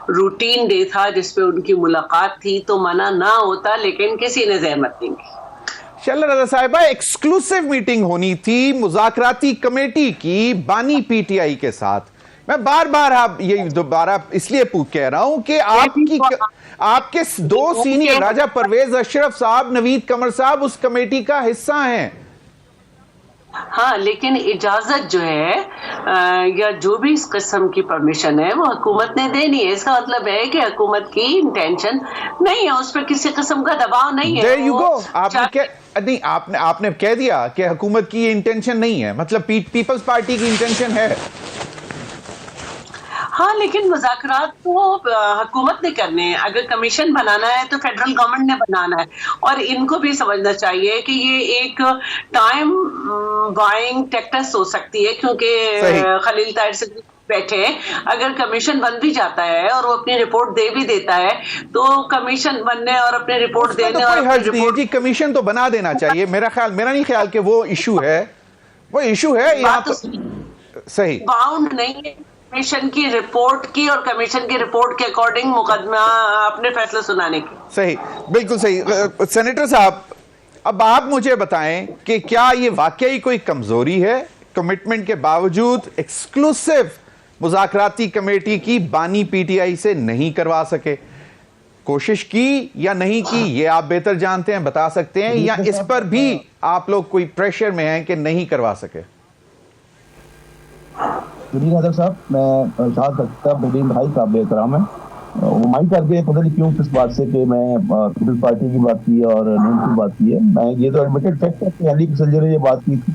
रूटीन डे था जिसपे उनकी मुलाकात थी, तो मना ना होता, लेकिन किसी ने जहमत नहीं की। शैला रजा साहिबा, एक्सक्लूसिव मीटिंग होनी थी मुज़ाकराती कमेटी की बानी पीटीआई के साथ। मैं बार बार ये दोबारा इसलिए कह रहा हूं कि आपके 2 सीनियर, राजा परवेज अशरफ साहब, नवीद कमर साहब उस कमेटी का हिस्सा हैं। हाँ, लेकिन इजाजत जो है या जो भी इस किस्म की परमिशन है वो हुकूमत ने देनी है। इसका मतलब है कि हुकूमत की इंटेंशन नहीं है, उस पर किसी किस्म का दबाव नहीं है। There you go. आपने कह दिया कि हुकूमत की इंटेंशन नहीं है, मतलब पीपल्स पार्टी की इंटेंशन है। हाँ, लेकिन मुज़ाकरात तो हुकूमत ने करने हैं। अगर कमीशन बनाना है तो फेडरल गवर्नमेंट ने बनाना है, और इनको भी समझना चाहिए कि ये एक टाइम बाइंग टैक्टिक्स हो सकती है, क्योंकि खलील ताहिर से बैठे, अगर कमीशन बन भी जाता है और वो अपनी रिपोर्ट दे भी देता है, तो कमीशन बनने और अपनी रिपोर्ट देने तो कोई हर्ज नहीं है जी, कमीशन तो बना देना चाहिए। मेरा नहीं ख्याल कि वो इशू है, यहाँ तो सही बाउंड नहीं है कमीशन की रिपोर्ट की, और कमीशन की रिपोर्ट के अकॉर्डिंग मुकदमा अपने फैसले सुनाने की। सही, बिल्कुल सही। सेनेटर साहब, अब आप मुझे बताएं कि क्या ये वाकई कोई कमजोरी है, कमिटमेंट के बावजूद एक्सक्लूसिव मुज़ाकराती कमेटी की बानी पीटीआई से नहीं करवा सके? कोशिश की या नहीं की, ये आप बेहतर जानते हैं, बता सकते हैं, या इस पर भी आप लोग कोई प्रेशर में हैं कि नहीं करवा सके? साहब, मैं जहाँ तक मेरी भाई साहब एहतराम है, वो माइंड करके पता नहीं क्यों किस बात से कि मैं पीपल्स पार्टी की बात की और नेम की बात की है। मैं ये तो एडमिटेड फैक्ट है कि अली किसलजर ने ये बात की थी,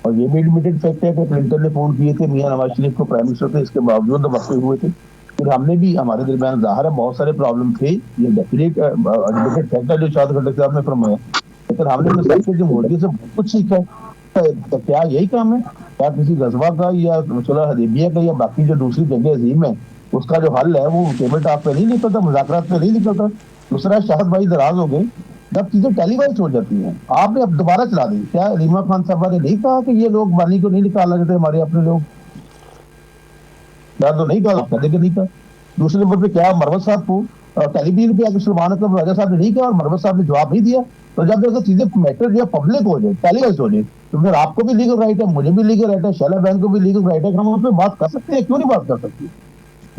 और ये भी एडमिटेड फैक्ट है कि क्लिंटन ने फोन किए थे मियां नवाज शरीफ को, प्राइम मिनिस्टर थे, इसके बावजूद वक्फे हुए थे। फिर हमने भी, हमारे दरमियान ज़ाहिर है बहुत सारे प्रॉब्लम थे, ये डेफिनेट एडमिटेड फैक्ट है जो शाद खट्टर साहब ने फरमाया, लेकिन हमने जमहूरियत से बहुत कुछ सीखा है। तो क्या यही काम है? क्या किसी गजवा का या सुलह हदीबिया का या बाकी जो दूसरी जगह अजीम है उसका जो हल है वो टेबल टॉप पे नहीं निकलता, मुज़ाकरात पे नहीं निकलता? दूसरा, शाहद भाई दराज हो गए, जब चीजें टेलीवाइज हो जाती हैं, आपने अब दोबारा चला दी। क्या रीमा खान साहब ने नहीं कहा कि ये लोग बानी को नहीं निकालना चाहते, हमारे अपने लोग? तो नहीं कहा, लेकिन नहीं कहा। दूसरे नंबर पे क्या मरवत साहब को टेलीविजन पे आके सलमान अकरम राजा साहब ने नहीं कहा और मरवत साहब ने जवाब नहीं दिया? तो जब ऐसा चीजें मैटर जो पब्लिक हो जाए, टेलीवाइज हो जाए, तो फिर आपको भी लीगल राइट है, मुझे भी लीगल राइट है, शैला बहन को भी लीगल राइट है, हम उस पर बात कर सकते हैं। क्यों नहीं बात कर सकते?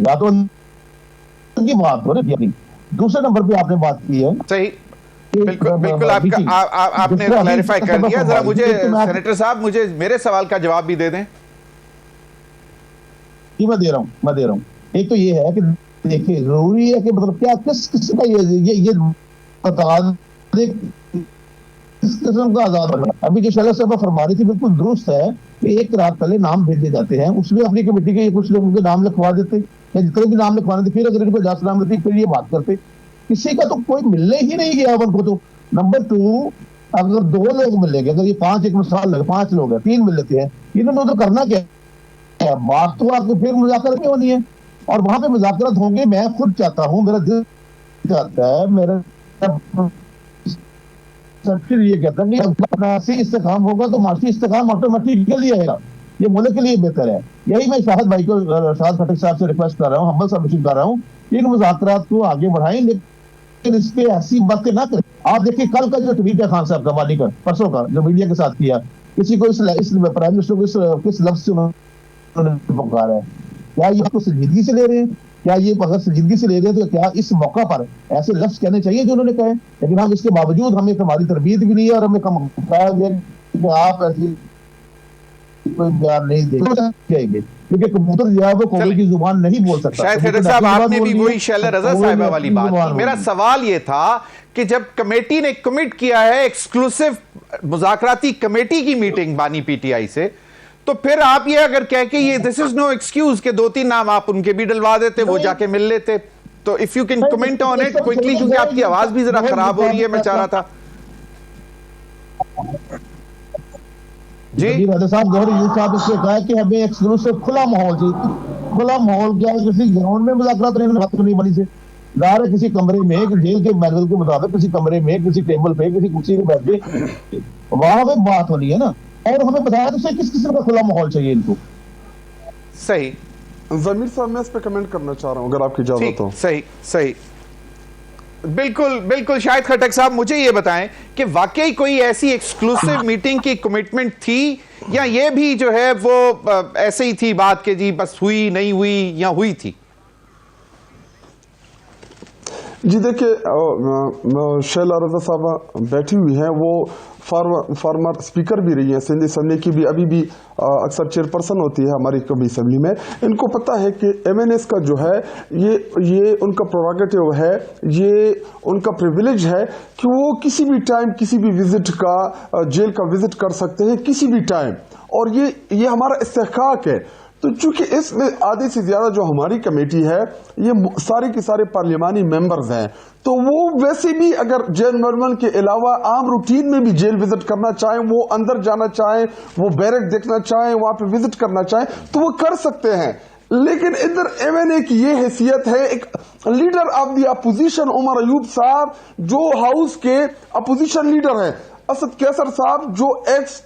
या तो उनकी बात हो रही है। दूसरे नंबर पे आपने बात की है, सही, बिल्कुल आपने क्लैरिफाई कर दिया। जरा मुझे सेनेटर साहब, मुझे मेरे सवाल का जवाब भी दे दें। मैं दे रहा हूँ। एक तो ये है कि देखिए जरूरी है कि मतलब क्या किस किस्म का ये बता दे किस किस्म का आजाद बना। अभी जो शैला साहब फरमा रही थी बिल्कुल दुरुस्त है कि एक रात पहले नाम भेजे जाते हैं, उसमें अपनी कमेटी के कुछ लोगों के नाम लिखवा देते या जितने भी नाम लिखवाने थे, फिर अगर इनको 10 नाम लेते फिर ये बात करते। किसी का तो कोई मिलने ही नहीं गया उनको। तो नंबर 2, अगर 2 लोग मिलेंगे, अगर ये 5 एक मिसाल लगे 5 लोग हैं, 3 मिल लेते हैं, इन्होंने तो करना क्या है, बात तो आपको फिर मुज़ाकरत में होनी है और वहां पे मुज़ाकरत होंगे। मैं खुद चाहता हूँ, मेरा दिल चाहता है, मेरा फिर ये कहता है कि माशी इस्तेकाम होगा तो माशी इस्तेकाम ऑटोमेटिकली आएगा। ये मुल्क के लिए बेहतर है। यही मैं शाहिद भाई को, शाहिद खट्टक साहब से रिक्वेस्ट कर रहा हूँ, हम्बल सबमिशन कर रहा हूँ, इन मुज़ाकरात को आगे बढ़ाएं, लेकिन इस पे ऐसी बातें ना करें। आप देखिए कल का जो ट्वीट है खान साहब का, वाली का परसों का, जो मीडिया के साथ किया, किसी को इस प्राइम मिनिस्टर को किस लफ्ज से उन्होंने पुकारा है, क्या ये आपको संजीदगी से ले रहे हैं? क्या ये अगर संजीदगी से ले रहे हैं तो क्या इस मौका पर ऐसे लफ्ज कहने चाहिए जो उन्होंने कहे? लेकिन हम इसके बावजूद हमें हमारी तरबियत भी नहीं है और हमें कहा गया कि आप ऐसी कोई बयान नहीं देंगे क्योंकि कबूतर जो है वो कौवे की जुबान नहीं बोल सकता। शायद खट्टक साहब आपने भी वही शैला रजा साहिबा वाली बात की। मेरा सवाल ये था कि जब कमेटी ने कमिट किया है एक्सक्लूसिव मुज़ाकराती कमेटी की मीटिंग बानी पीटीआई से, तो फिर आप ये अगर कह के ये दिस इज नो एक्सक्यूज के 2-3 नाम आप उनके भी डलवा देते, वो जाके मिल लेते। तो if you can comment on it quickly, क्योंकि आपकी आवाज भी जरा खराब हो रही है, मैं चाह रहा था। जी साहब गौहर यूथ साहब इससे कहा है कि हमें एक्सक्लूसिव खुला माहौल चाहिए। खुला माहौल क्या है? किसी ग्राउंड में मुज़ाकरात नहीं बनी से ज़ाहिर है, किसी कमरे में जेल के मैनुअल के मुताबिक किसी कमरे में किसी टेबल पे किसी कुर्सी पे बैठ के वहां पे बात होनी है ना, और हमें बताया तो किस किस्म का खुला माहौल चाहिए इनको। सही जमीर साहब मैं इस पे कमेंट करना चाह रहा हूं अगर आपकी इजाजत हो। सही सही बिल्कुल बिल्कुल। शाहिद खट्टक साहब मुझे ये बताएं कि वाकई कोई ऐसी एक्सक्लूसिव मीटिंग की कमिटमेंट थी या ये भी जो है वो ऐसे ही थी बात के जी बस हुई नहीं हुई या हुई थी? जी देखिए शैला रजा साहबा बैठी हुई हैं, वो फार्मर स्पीकर भी रही हैं सिंध असम्बली की भी, अभी भी अक्सर चेयरपर्सन होती है हमारी कभी असम्बली में। इनको पता है कि एमएनएस का जो है ये उनका प्रोरोगेटिव है, ये उनका प्रिविलेज है कि वो किसी भी टाइम किसी भी विजिट का जेल का विजिट कर सकते हैं किसी भी टाइम, और ये हमारा इस्तेहकाक है। तो चूंकि इसमें आधे से ज्यादा जो हमारी कमेटी है ये सारे के सारे पार्लियामानी मेंबर्स हैं, तो वो वैसे भी अगर जेल नॉर्मल के अलावा आम रूटीन में भी जेल विजिट करना चाहें, वो अंदर जाना चाहें, वो बैरक देखना चाहें, वहां पे विजिट करना चाहें तो वो कर सकते हैं। लेकिन इधर एमएनए की ये हैसियत है, एक leader of the opposition Omar Ayub साहब जो हाउस के अपोजिशन लीडर हैं, असद कैसर साहब जो एक्स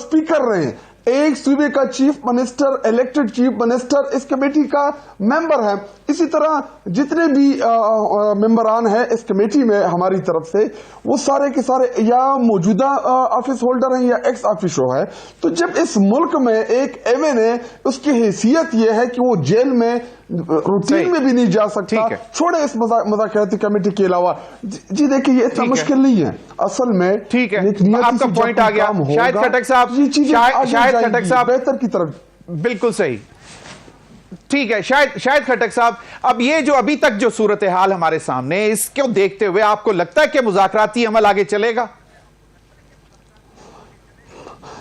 स्पीकर रहे हैं, एक सूबे का chief minister, elected chief minister इस कमेटी का मेंबर है। इसी तरह जितने भी मेंबरान हैं इस कमेटी में हमारी तरफ से, वो सारे के सारे या मौजूदा ऑफिस होल्डर हैं या एक्स ऑफिसो है। तो जब इस मुल्क में एक एमएनए, उसकी हैसियत यह है कि वो जेल में रूटीन में भी नहीं जा सकता, छोड़े इस मुज़ाकराती कमेटी के अलावा। जी देखिए ये इतना मुश्किल नहीं है असल में। ठीक है, आपका पॉइंट आ गया शाहिद खट्टक साहब। शाहिद खट्टक साहब बेहतर की तरफ बिल्कुल सही। ठीक है शाहिद खट्टक साहब, अब ये जो अभी तक जो सूरत हाल हमारे सामने है, इसको देखते हुए आपको लगता है कि मुज़ाकराती अमल आगे चलेगा?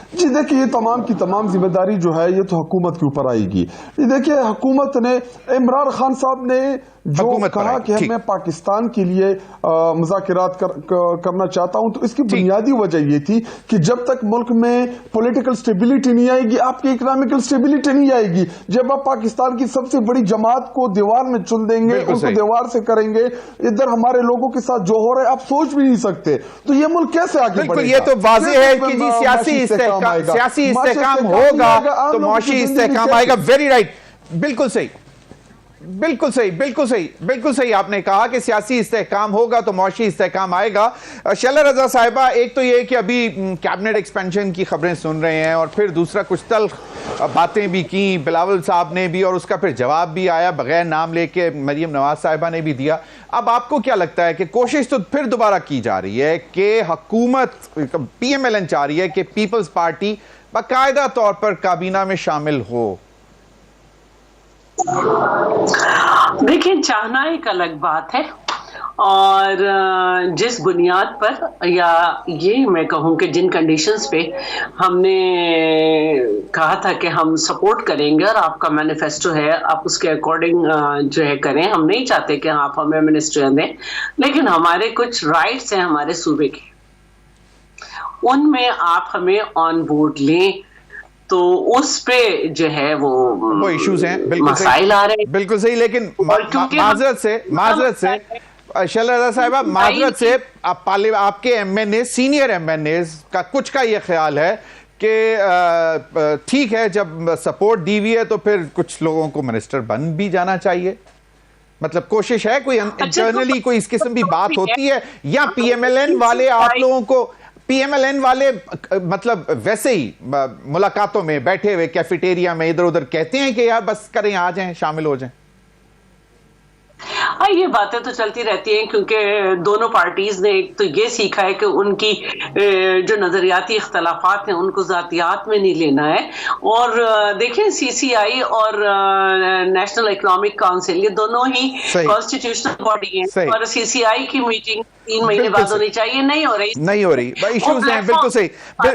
जी देखिए ये तमाम की तमाम जिम्मेदारी जो है ये तो हुकूमत के ऊपर आएगी। ये देखिए हुकूमत ने, इमरान खान साहब ने जो कहा कि मैं पाकिस्तान के लिए मुज़ाकरात करना चाहता हूं, तो इसकी बुनियादी वजह ये थी कि जब तक मुल्क में पॉलिटिकल स्टेबिलिटी नहीं आएगी, आपकी इकोनॉमिकल स्टेबिलिटी नहीं आएगी। जब आप पाकिस्तान की सबसे बड़ी जमात को दीवार में चुन देंगे, उनको दीवार से करेंगे, इधर हमारे लोगों के साथ जो हो रहा है आप सोच भी नहीं सकते, तो ये मुल्क कैसे आगे बढ़ेगा? ये तो वाज़ेह है कि जी सियासी इस्तेहकाम होगा तो मौशी इस्तेहकाम आएगा। वेरी राइट, बिल्कुल सही बिल्कुल सही बिल्कुल सही बिल्कुल सही आपने कहा कि सियासी इस्तेहकाम होगा तो मौशी इस्तेहकाम आएगा। शैला रजा साहिबा, एक तो ये कि अभी कैबिनेट एक्सपेंशन की खबरें सुन रहे हैं और फिर दूसरा कुछ तल्ख बातें भी की बिलावल साहब ने भी, और उसका फिर जवाब भी आया बगैर नाम लेके मरीम नवाज साहिबा ने भी दिया। अब आपको क्या लगता है कि कोशिश तो फिर दोबारा की जा रही है कि हुकूमत पीएमएलएन चाह रही है कि पीपल्स पार्टी बाकायदा तौर पर काबीना में शामिल हो? देखिए, चाहना एक अलग बात है, और जिस बुनियाद पर, या ये मैं कहूँ कि जिन कंडीशंस पे हमने कहा था कि हम सपोर्ट करेंगे और आपका मैनिफेस्टो है, आप उसके अकॉर्डिंग जो है करें। हम नहीं चाहते कि आप हमें मिनिस्ट्रियां दें, लेकिन हमारे कुछ राइट्स हैं हमारे सूबे के, उनमें आप हमें ऑन बोर्ड लें, तो उस पे जो है वो इश्यूज हैं, बिल्कुल मसाइल आ रहे हैं। बिल्कुल सही, लेकिन क्योंकि माजरत से शैला रज़ा साहिबा, माजरत से आपके एमएनए, सीनियर एमएनए का कुछ का ये ख्याल है कि ठीक है, जब सपोर्ट दी हुई है तो फिर कुछ लोगों को मिनिस्टर बन भी जाना चाहिए। मतलब कोशिश है, कोई इंटरनली कोई इस किस्म की बात होती है, या पीएमएलएन वाले आप लोगों को, पीएमएलएन वाले मतलब वैसे ही मुलाकातों में बैठे हुए कैफेटेरिया में इधर उधर कहते हैं कि यार बस करें, आ जाएं, शामिल हो जाएं? हाँ, ये बातें तो चलती रहती हैं, क्योंकि दोनों पार्टीज ने एक तो ये सीखा है कि उनकी जो नजरियाती इख्तलाफात हैं उनको जातियात में नहीं लेना है। और देखें, सीसीआई और नेशनल इकोनॉमिक काउंसिल, ये दोनों ही कॉन्स्टिट्यूशनल बॉडी हैं, और सीसीआई की मीटिंग 3 महीने बाद होनी चाहिए, नहीं हो रही इश्यूज हैं। बिल्कुल सही,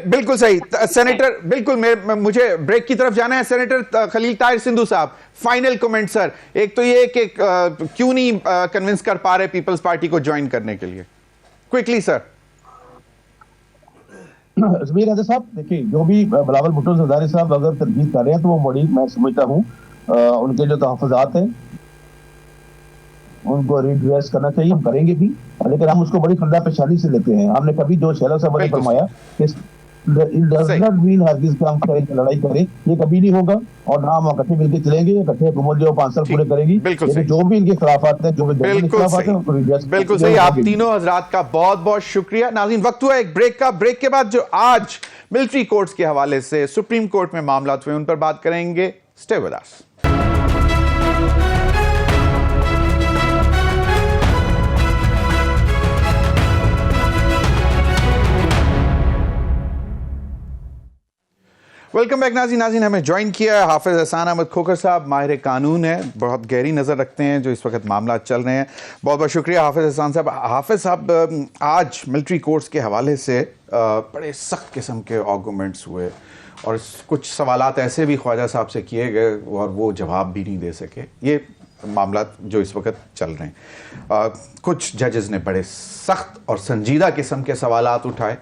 बिल्कुल सही सेनेटर, बिल्कुल मुझे ब्रेक की तरफ जाना है। सेनेटर खलील ताहिर सिंधु साहब, फाइनल कमेंट सर। एक तो ये कि क्यों नहीं कन्विंस कर पा रहे पीपल्स पार्टी को ज्वाइन करने के लिए, क्विकली सर। जमीर रज़ा साहब, देखिए, जो भी बिलावल भुट्टो ज़रदारी साहब अगर तरजीह कर रहे हैं तो वो बड़ी, मैं समझता हूँ उनके जो तहफ़्फ़ुज़ात हैं उनको रिड्रेस करना चाहिए, हम करेंगे भी, लेकिन हम उसको बड़ी खंडा पेशानी से लेते हैं। हमने कभी जो शैला साहब ने फरमाया कि लड़ाई करें, ये कभी नहीं होगा, और ना हम इकट्ठे मिलकर चलेंगे, इकट्ठे हुकूमत जो 5 साल पूरे करेगी, जो भी इनके खिलाफात हैं, जो भी बिल्कुल सही। आप तीनों हजरात का बहुत बहुत शुक्रिया। नाज़रीन, वक्त हुआ एक ब्रेक का। ब्रेक के बाद जो आज मिलिट्री कोर्ट्स के हवाले से सुप्रीम कोर्ट में मामला हुए, उन पर बात करेंगे। Stay with us. Welcome back. नाज़रीन, हमें ज्वाइन किया है हाफिज एहसान अहमद खोखर साहब, माहिर कानून है, बहुत गहरी नज़र रखते हैं जो इस वक्त मामला चल रहे हैं। बहुत बहुत शुक्रिया हाफिज एहसान साहब। हाफिज साहब, आज मिलिट्री कोर्ट्स के हवाले से बड़े सख्त किस्म के आर्गूमेंट्स हुए, और कुछ सवालात ऐसे भी ख्वाजा साहब से किए गए और वो जवाब भी नहीं दे सके। ये मामला जो इस वक्त चल रहे हैं, कुछ जजेस ने बड़े सख्त और संजीदा किस्म के सवालात उठाए,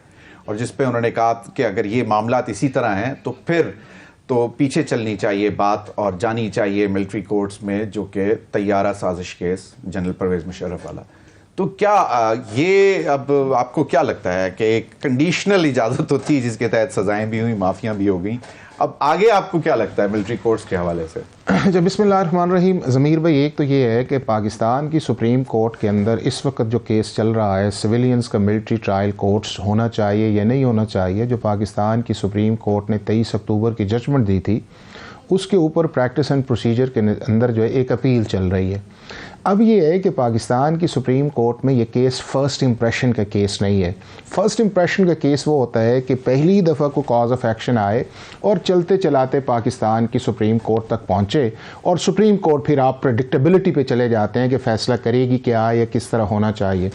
और जिस पे उन्होंने कहा कि अगर ये मामलात इसी तरह हैं तो फिर तो पीछे चलनी चाहिए बात और जानी चाहिए मिलिट्री कोर्ट्स में, जो कि तैयारा साजिश केस जनरल परवेज मुशर्रफ वाला। तो क्या ये अब आपको क्या लगता है कि एक कंडीशनल इजाज़त होती है जिसके तहत सज़ाएं भी हुई, माफ़ियाँ भी हो गई, अब आगे आपको क्या लगता है मिलिट्री कोर्ट्स के हवाले से? जब बिस्मिल्लाहिर्रहमानिर्रहीम, ज़मीर भाई, एक तो ये है कि पाकिस्तान की सुप्रीम कोर्ट के अंदर इस वक्त जो केस चल रहा है, सिविलियंस का मिलिट्री ट्रायल कोर्ट्स होना चाहिए या नहीं होना चाहिए, जो पाकिस्तान की सुप्रीम कोर्ट ने 23 अक्टूबर की जजमेंट दी थी, उसके ऊपर प्रैक्टिस एंड प्रोसीजर के अंदर जो है एक अपील चल रही है। अब ये है कि पाकिस्तान की सुप्रीम कोर्ट में ये केस फ़र्स्ट इंप्रेशन का केस नहीं है। फ़र्स्ट इंप्रेशन का केस वो होता है कि पहली दफ़ा को कॉज ऑफ एक्शन आए और चलते चलाते पाकिस्तान की सुप्रीम कोर्ट तक पहुँचे, और सुप्रीम कोर्ट फिर आप प्रेडिक्टेबिलिटी पे चले जाते हैं कि फ़ैसला करेगी क्या या किस तरह होना चाहिए।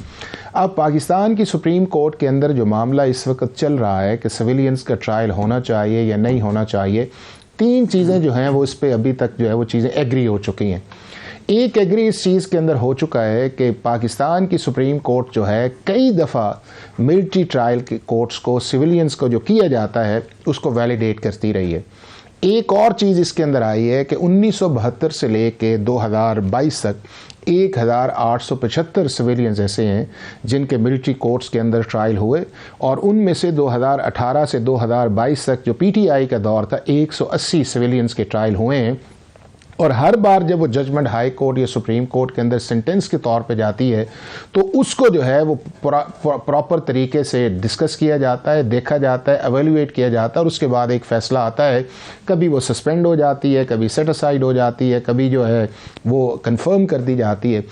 अब पाकिस्तान की सुप्रीम कोर्ट के अंदर जो मामला इस वक्त चल रहा है कि सिविलियंस का ट्रायल होना चाहिए या नहीं होना चाहिए, 3 चीज़ें जो हैं वो इस पर अभी तक जो है वो चीज़ें एग्री हो चुकी हैं। एक एग्री इस चीज़ के अंदर हो चुका है कि पाकिस्तान की सुप्रीम कोर्ट जो है कई दफ़ा मिलिट्री ट्रायल के कोर्ट्स को, सिविलियंस को जो किया जाता है उसको वैलिडेट करती रही है। एक और चीज़ इसके अंदर आई है कि 1972 से लेके 2022 तक 1875 सिविलियंस ऐसे हैं जिनके मिलिट्री कोर्ट्स के अंदर ट्रायल हुए, और उनमें से 2018 से 2022 तक जो पीटीआई का दौर था 180 सिविलियंस के ट्रायल हुए हैं। और हर बार जब वो जजमेंट हाई कोर्ट या सुप्रीम कोर्ट के अंदर सेंटेंस के तौर पे जाती है तो उसको जो है वो प्रॉपर तरीके से डिस्कस किया जाता है, देखा जाता है, एवेल्युएट किया जाता है, और उसके बाद एक फ़ैसला आता है। कभी वो सस्पेंड हो जाती है, कभी सेट असाइड हो जाती है, कभी जो है वो कंफर्म कर दी जाती है।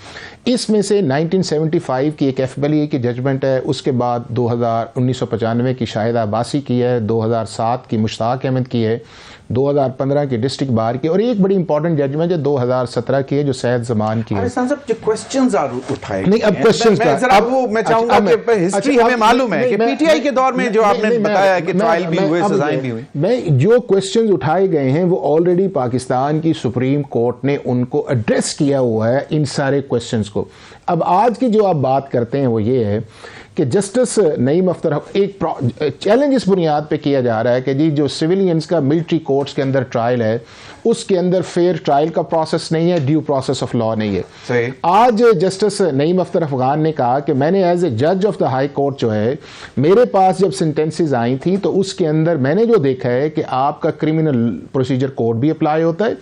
इसमें से 1975 की एक एफबीआई की जजमेंट है, उसके बाद 1995 की शाहिद अब्बासी की है, 2007 की मुश्ताक अहमद की है, 2015 की डिस्ट्रिक्ट बार की, और एक बड़ी इंपॉर्टेंट जजमेंट है 2017 की है जो सैयद जमान की है। साहब जो क्वेश्चंस उठाए नहीं, अब क्वेश्चंस मैं चाहूंगा कि हिस्ट्री हमें मालूम है कि पीटीआई के दौर में जो आपने बताया कि ट्रायल भी हुए, सजाएं भी हुई, मैं जो क्वेश्चंस उठाए गए हैं वो ऑलरेडी पाकिस्तान की सुप्रीम कोर्ट ने उनको एड्रेस किया हुआ है इन सारे क्वेश्चंस को। अब आज की जो आप बात करते हैं वो ये है कि जस्टिस नईम अख्तर, एक चैलेंज इस बुनियाद पे किया जा रहा है कि जी जो सिविलियंस का मिलिट्री कोर्ट्स के अंदर ट्रायल है उसके अंदर फेयर ट्रायल का प्रोसेस नहीं है, ड्यू प्रोसेस ऑफ लॉ नहीं है। सही। आज जस्टिस नईम अख्तर अफगान ने कहा कि मैंने एज ए जज ऑफ द हाई कोर्ट जो है, मेरे पास जब सेंटेंसेस आई थी तो उसके अंदर मैंने जो देखा है कि आपका क्रिमिनल प्रोसीजर कोड भी अप्लाई होता है,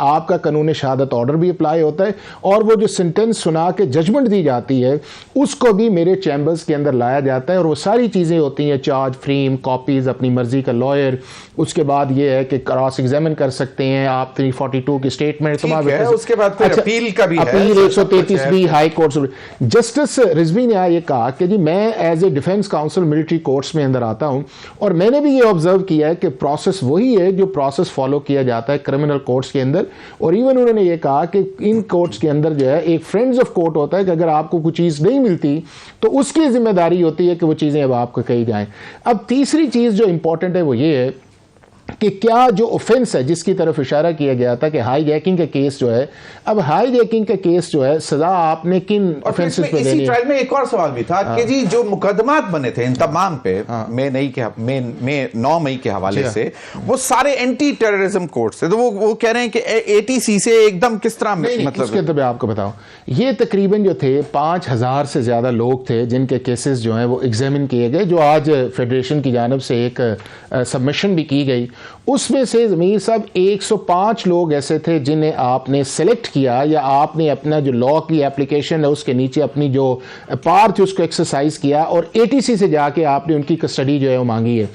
आपका कानून शहादत ऑर्डर भी अप्लाई होता है, और वो जो सेंटेंस सुना के जजमेंट दी जाती है उसको भी मेरे चैम्बर्स के अंदर लाया जाता है, और वो सारी चीज़ें होती हैं, चार्ज फ्रेम, कॉपीज़, अपनी मर्जी का लॉयर, उसके बाद ये है कि क्रॉस एग्जामिन कर सकते हैं आप 342 की स्टेटमेंट, उसके बाद फिर अपील का भी है, अपील 133 भी हाई कोर्ट। जस्टिस रिजवी ने ये कहा कि जी मैं as a defence counsel military courts में अंदर आता हूं, और मैंने भी ये ऑब्जर्व किया है कि प्रोसेस वही है जो प्रोसेस फॉलो किया जाता है क्रिमिनल कोर्ट्स के अंदर। और इवन उन्होंने ये कहा कि इन कोर्ट्स के अंदर जो है एक फ्रेंड्स ऑफ कोर्ट होता है कि अगर आपको कोई चीज़ नहीं मिलती तो उसकी जिम्मेदारी होती है कि वो चीज़ें अब आपको कही जाएं। अब तीसरी चीज़ जो इंपॉर्टेंट है वो ये है कि क्या जो ऑफेंस है जिसकी तरफ इशारा किया गया था कि हाई जैकिंग का केस जो है, अब हाई जैकिंग का केस जो है सजा आपने किन ऑफेंसेस पे देनी है? इसी ट्रायल में एक और सवाल भी था कि जी जो मुकदमात बने थे इन तमाम पे मई 9 मई के हवाले से, वो सारे एंटी टेररिज्म कोर्ट से, तो वो कह रहे हैं कि एटीसी से एकदम किस तरह मतलब उसके अंदर मैं आपको बताऊं, ये तकरीबन जो थे 5000 से ज्यादा लोग थे जिनके केसेस जो हैं वो एग्जामिन किए गए, जो आज फेडरेशन की जानिब से एक सबमिशन भी की गई। उसमें से ज़मीर साहब 105 लोग ऐसे थे जिन्हें आपने सेलेक्ट किया, या आपने अपना जो लॉ की एप्लीकेशन है उसके नीचे अपनी जो पार थी उसको एक्सरसाइज किया, और एटीसी से जाके आपने उनकी कस्टडी जो है वो मांगी है।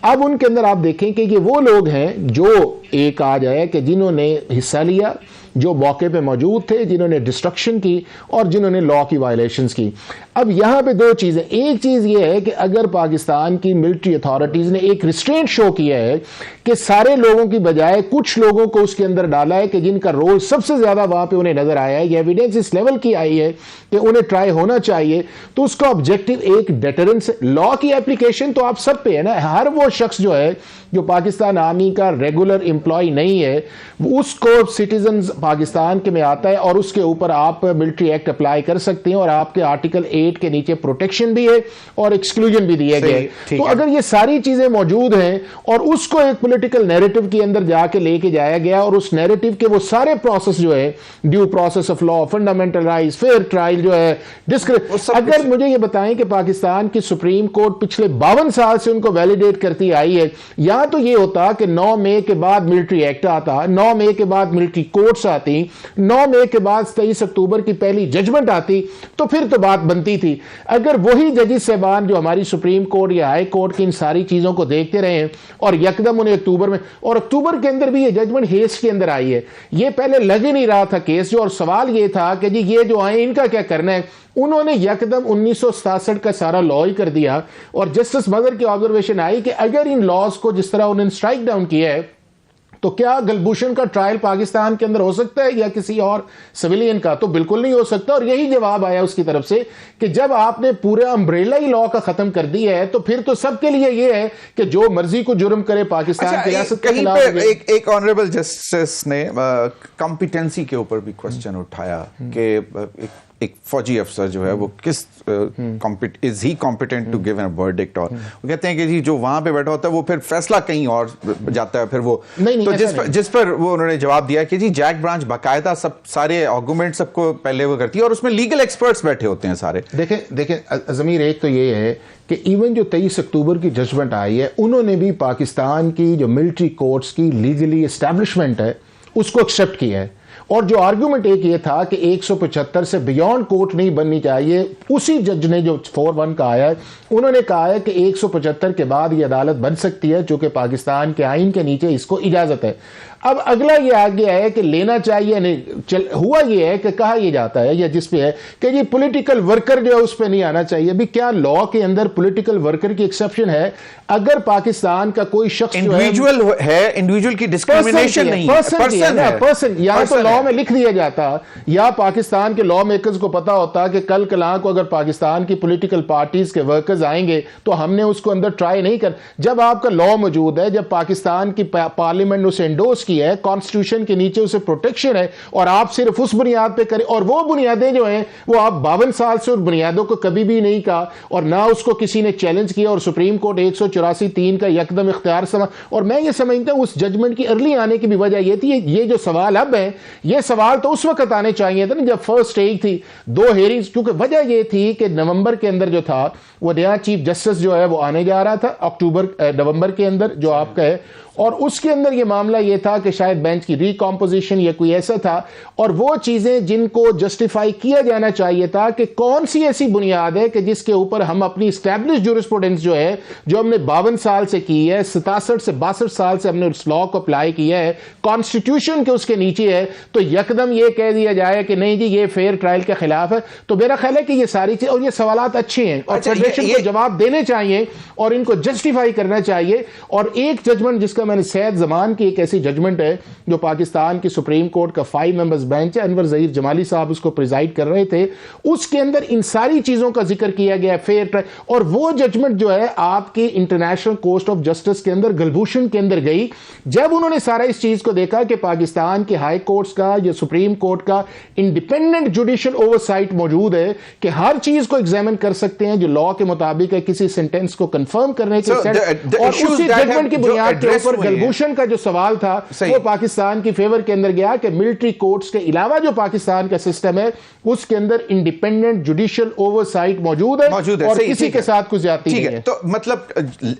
अब उनके अंदर आप देखें कि ये वो लोग हैं जो एक आ जाए कि जिन्होंने हिस्सा लिया, जो मौके पे मौजूद थे, जिन्होंने डिस्ट्रक्शन की और जिन्होंने लॉ की वायलेशंस की। अब यहाँ पे दो चीज़ें, एक चीज़ ये है कि अगर पाकिस्तान की मिलिट्री अथॉरिटीज़ ने एक रिस्ट्रेंट शो किया है कि सारे लोगों की बजाय कुछ लोगों को उसके अंदर डाला है कि जिनका रोल सबसे ज़्यादा वहाँ पे उन्हें नज़र आया है, ये एविडेंस इस लेवल की आई है कि उन्हें ट्राई होना चाहिए, तो उसका ऑब्जेक्टिव एक डेटरेंस, लॉ की एप्लीकेशन तो आप सब पे है ना। हर वो शख्स जो है जो पाकिस्तान आर्मी का रेगुलर एम्प्लॉय नहीं है, उसको सिटीजन पाकिस्तान के में आता है और उसके ऊपर आप मिलिट्री एक्ट अप्लाई कर सकते हैं, और आपके आर्टिकल 8 के नीचे प्रोटेक्शन भी है और एक्सक्लूजन भी दिया गया है। तो अगर ये सारी चीजें मौजूद हैं और उसको एक पॉलिटिकल नैरेटिव के अंदर जाके लेके जाया गया, और उस नैरेटिव के वो सारे प्रोसेस जो है, due process of law, fundamental rights, fair trial जो है, अगर मुझे ये बताएं कि पाकिस्तान की सुप्रीम कोर्ट पिछले 52 साल से उनको वैलिडेट करती आई है, या तो ये होता कि 9 मई के बाद मिलिट्री एक्ट आता, 9 मई के बाद मिलिट्री कोर्ट्स आती, 9 मई के बाद 23 अक्टूबर की पहली जजमेंट आती, तो फिर तो बात बनती थी। अगर वही जजेस साहबान जो हमारी सुप्रीम कोर्ट या हाई कोर्ट की इन सारी चीजों को देखते रहे और यकदम उन्हें अक्टूबर में, और अक्टूबर के अंदर भी ये जजमेंट हेस्ट के अंदर आई है, ये पहले लग ही नहीं रहा था केस जो, और सवाल ये था कि जी ये जो आए इनका क्या करना है। उन्होंने यकदम 1967 का सारा लॉ ही कर दिया, और जस्टिस मदर की ऑब्जर्वेशन आई कि अगर इन लॉज को जिस तरह उन्होंने स्ट्राइक डाउन किया है, तो क्या गलभूषण का ट्रायल पाकिस्तान के अंदर हो सकता है या किसी और सिविलियन का? तो बिल्कुल नहीं हो सकता। और यही जवाब आया उसकी तरफ से कि जब आपने पूरा अम्ब्रेला ही लॉ का खत्म कर दिया है, तो फिर तो सबके लिए ये है कि जो मर्जी को जुर्म करे पाकिस्तान की रियासत के खिलाफ। एक ऑनरेबल जस्टिस ने कॉम्पिटेंसी के ऊपर भी क्वेश्चन उठाया कि एक फौजी अफसर जो है वो किस is he competent to give an verdict, और वो कहते हैं कि जी जो वहां पे बैठा होता है वो फिर फैसला कहीं और जाता है, फिर वो नहीं, तो जिस पर वो उन्होंने जवाब दिया कि जी जैक ब्रांच बाकायदा सब सारे आर्गुमेंट सबको पहले वो करती है और उसमें लीगल एक्सपर्ट्स बैठे होते हैं सारे। देखें ज़मीर, एक तो ये है कि इवन जो 23 अक्टूबर की जजमेंट आई है, उन्होंने भी पाकिस्तान की जो मिलिट्री कोर्ट्स की लीगली एस्टैब्लिशमेंट है उसको एक्सेप्ट किया है, और जो आर्गुमेंट एक ये था कि 175 से बियॉन्ड कोर्ट नहीं बननी चाहिए, उसी जज ने जो 4-1 का आया है, उन्होंने कहा है कि 175 के बाद ये अदालत बन सकती है, जो कि पाकिस्तान के आइन के नीचे इसको इजाजत है। अब अगला ये आ गया है कि लेना चाहिए नहीं, हुआ ये है कि कहा यह जाता है या जिस पे है कि ये पॉलिटिकल वर्कर जो है उस पे नहीं आना चाहिए। अभी क्या लॉ के अंदर पॉलिटिकल वर्कर की एक्सेप्शन है? अगर पाकिस्तान का कोई शख्स इंडिविजुअल है, इंडिविजुअल की डिस्क्रिमिनेशन नहीं है, पर्सन, या तो लॉ में लिख दिया जाता, या पाकिस्तान के लॉ मेकर्स को पता होता कि कल कलां को अगर पाकिस्तान की पॉलिटिकल पार्टीज के वर्कर्स आएंगे तो हमने उसको अंदर ट्राई नहीं कर। जब आपका लॉ मौजूद है, जब पाकिस्तान की पार्लियामेंट ने उसे एंडोर्स किया है, कॉन्स्टिट्यूशन के नीचे उसे प्रोटेक्शन है, और आप सिर्फ उस बुनियाद पे करें, और वो बुनियादें जो हैं वो आप 52 साल से उन बुनियादों को कभी भी नहीं कहा और ना उसको किसी ने चैलेंज किया, और सुप्रीम कोर्ट 184(3) का यकदम इख्तियार समा। और मैं ये समझता हूं उस जजमेंट की अर्ली आने की भी वजह ये थी, ये जो सवाल अब है, ये सवाल तो उस वक्त आने चाहिए थे ना जब फर्स्ट स्टेज थी, 2 हेयरिंग्स, क्योंकि वजह ये थी कि नवंबर के अंदर जो था वो नया चीफ जस्टिस जो है वो आने जा रहा था, नवंबर के अंदर जो आपका है, और उसके अंदर ये मामला ये था कि शायद बेंच की रिकॉम्पोजिशन या कोई ऐसा था, और वो चीजें जिनको जस्टिफाई किया जाना चाहिए था कि कौन सी ऐसी बुनियाद है कि जिसके ऊपर हम अपनी स्टैब्लिश ज्यूरिस्प्रूडेंस जो है, जो हमने 52 साल से की है, 67 से 62 साल से हमने उस लॉ को अप्लाई किया है, कॉन्स्टिट्यूशन के उसके नीचे है, तो यकदम ये कह दिया जाए कि नहीं जी ये फेयर ट्रायल के खिलाफ है। तो मेरा ख्याल है कि ये सारी चीज और ये सवालात अच्छे हैं और फेडरेशन को जवाब देने चाहिए और इनको जस्टिफाई करना चाहिए। और एक जजमेंट जिसका मैंने सैयद जमान की एक ऐसी जजमेंट है जो पाकिस्तान की सुप्रीम कोर्ट का 5 मेंबर्स बेंच है, अनवर ज़हीर जमाली साहब उसको प्रिजाइड कर रहे थे, उसके अंदर इन सारी चीजों का जिक्र किया गया फेयर ट्रायल। और वो जजमेंट जो है आपके इंटरनेशनल कोर्ट ऑफ जस्टिस के अंदर गलभूषण के अंदर गई, जब उन्होंने सारा इस चीज को देखा कि पाकिस्तान के हाई कोर्ट्स का या सुप्रीम कोर्ट का इंडिपेंडेंट जुडिशियल ओवरसाइट मौजूद है कि हर चीज को एग्जामिन कर सकते हैं जो लॉ के मुताबिक है, किसी सेंटेंस को कंफर्म करने के और उसी जजमेंट की बुनियाद के ऊपर गलभूषण का जो सवाल था वो पाकिस्तान की फेवर के अंदर गया कि मिलिट्री कोर्ट्स के अलावा जो पाकिस्तान का सिस्टम है उसके अंदर इंडिपेंडेंट जुडिशियल ओवरसाइट मौजूद है और किसी के साथ कुछ जाती नहीं है। तो मतलब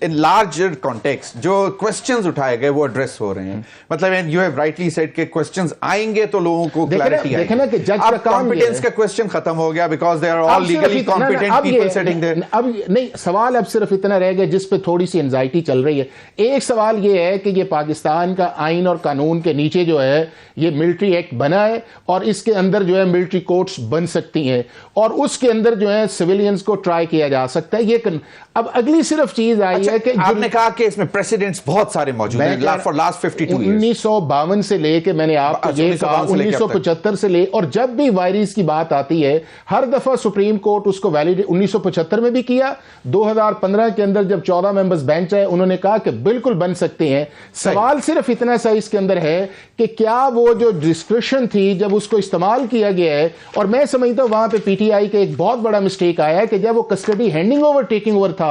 इन लार्जर कॉन्टेक्स्ट जो क्वेश्चंस उठाए गए वो एड्रेस हो रहे हैं, मतलब यू हैव राइटली सेड के क्वेश्चंस आएंगे तो लोगों को क्लैरिटी आएगी। देखना कि जज का कॉम्पिटेंस का क्वेश्चन खत्म हो गया because they are all legally competent people sitting there. अब नहीं, सवाल अब सिर्फ इतना रह गया जिस पे थोड़ी सी एंजाइटी चल रही है। एक सवाल ये है कि ये पाकिस्तान का आइन और कानून के नीचे जो है ये मिलिट्री एक्ट बना है और इसके अंदर जो है मिलिट्री कोर्ट्स बन सकती हैं और उसके अंदर जो है सिविलियंस को ट्राई किया जा सकता है। ये अब अगली सिर्फ चीज आई है कि आपने कहा कि इसमें प्रेसिडेंट्स बहुत सारे मौजूद हैं फॉर लास्ट 52 इयर्स। 1952 से लेके मैंने आपको ये कहा 1975 से ले, और जब भी वायरिस की बात आती है हर दफा सुप्रीम कोर्ट उसको वैलिड 1975 में भी किया, 2015 के अंदर जब 14 मेंबर्स बेंच है उन्होंने कहा कि बिल्कुल बन सकते हैं। सवाल सिर्फ इतना सा इसके अंदर है कि क्या वो जो डिस्क्रिप्शन थी जब उसको इस्तेमाल किया गया है, और मैं समझता हूं वहां पे पीटीआई का एक बहुत बड़ा मिस्टेक आया है कि जब वो custody handing over taking over था,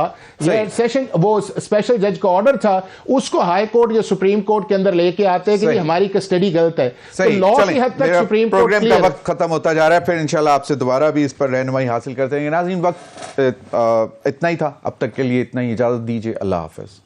सेशन वो स्पेशल जज का ऑर्डर था, उसको हाई कोर्ट या सुप्रीम कोर्ट के अंदर लेके आते हैं कि हमारी कस्टडी गलत है। तो लॉ की हद तक सुप्रीम कोर्ट प्रोग्राम का वक्त खत्म होता जा रहा है, फिर इंशाल्लाह आपसे दोबारा भी इस पर रहनुमाई हासिल करते हैं। नाज़रीन, वक्त इतना ही था, अब तक के लिए इतना ही, इजाजत दीजिए, अल्लाह हाफिज।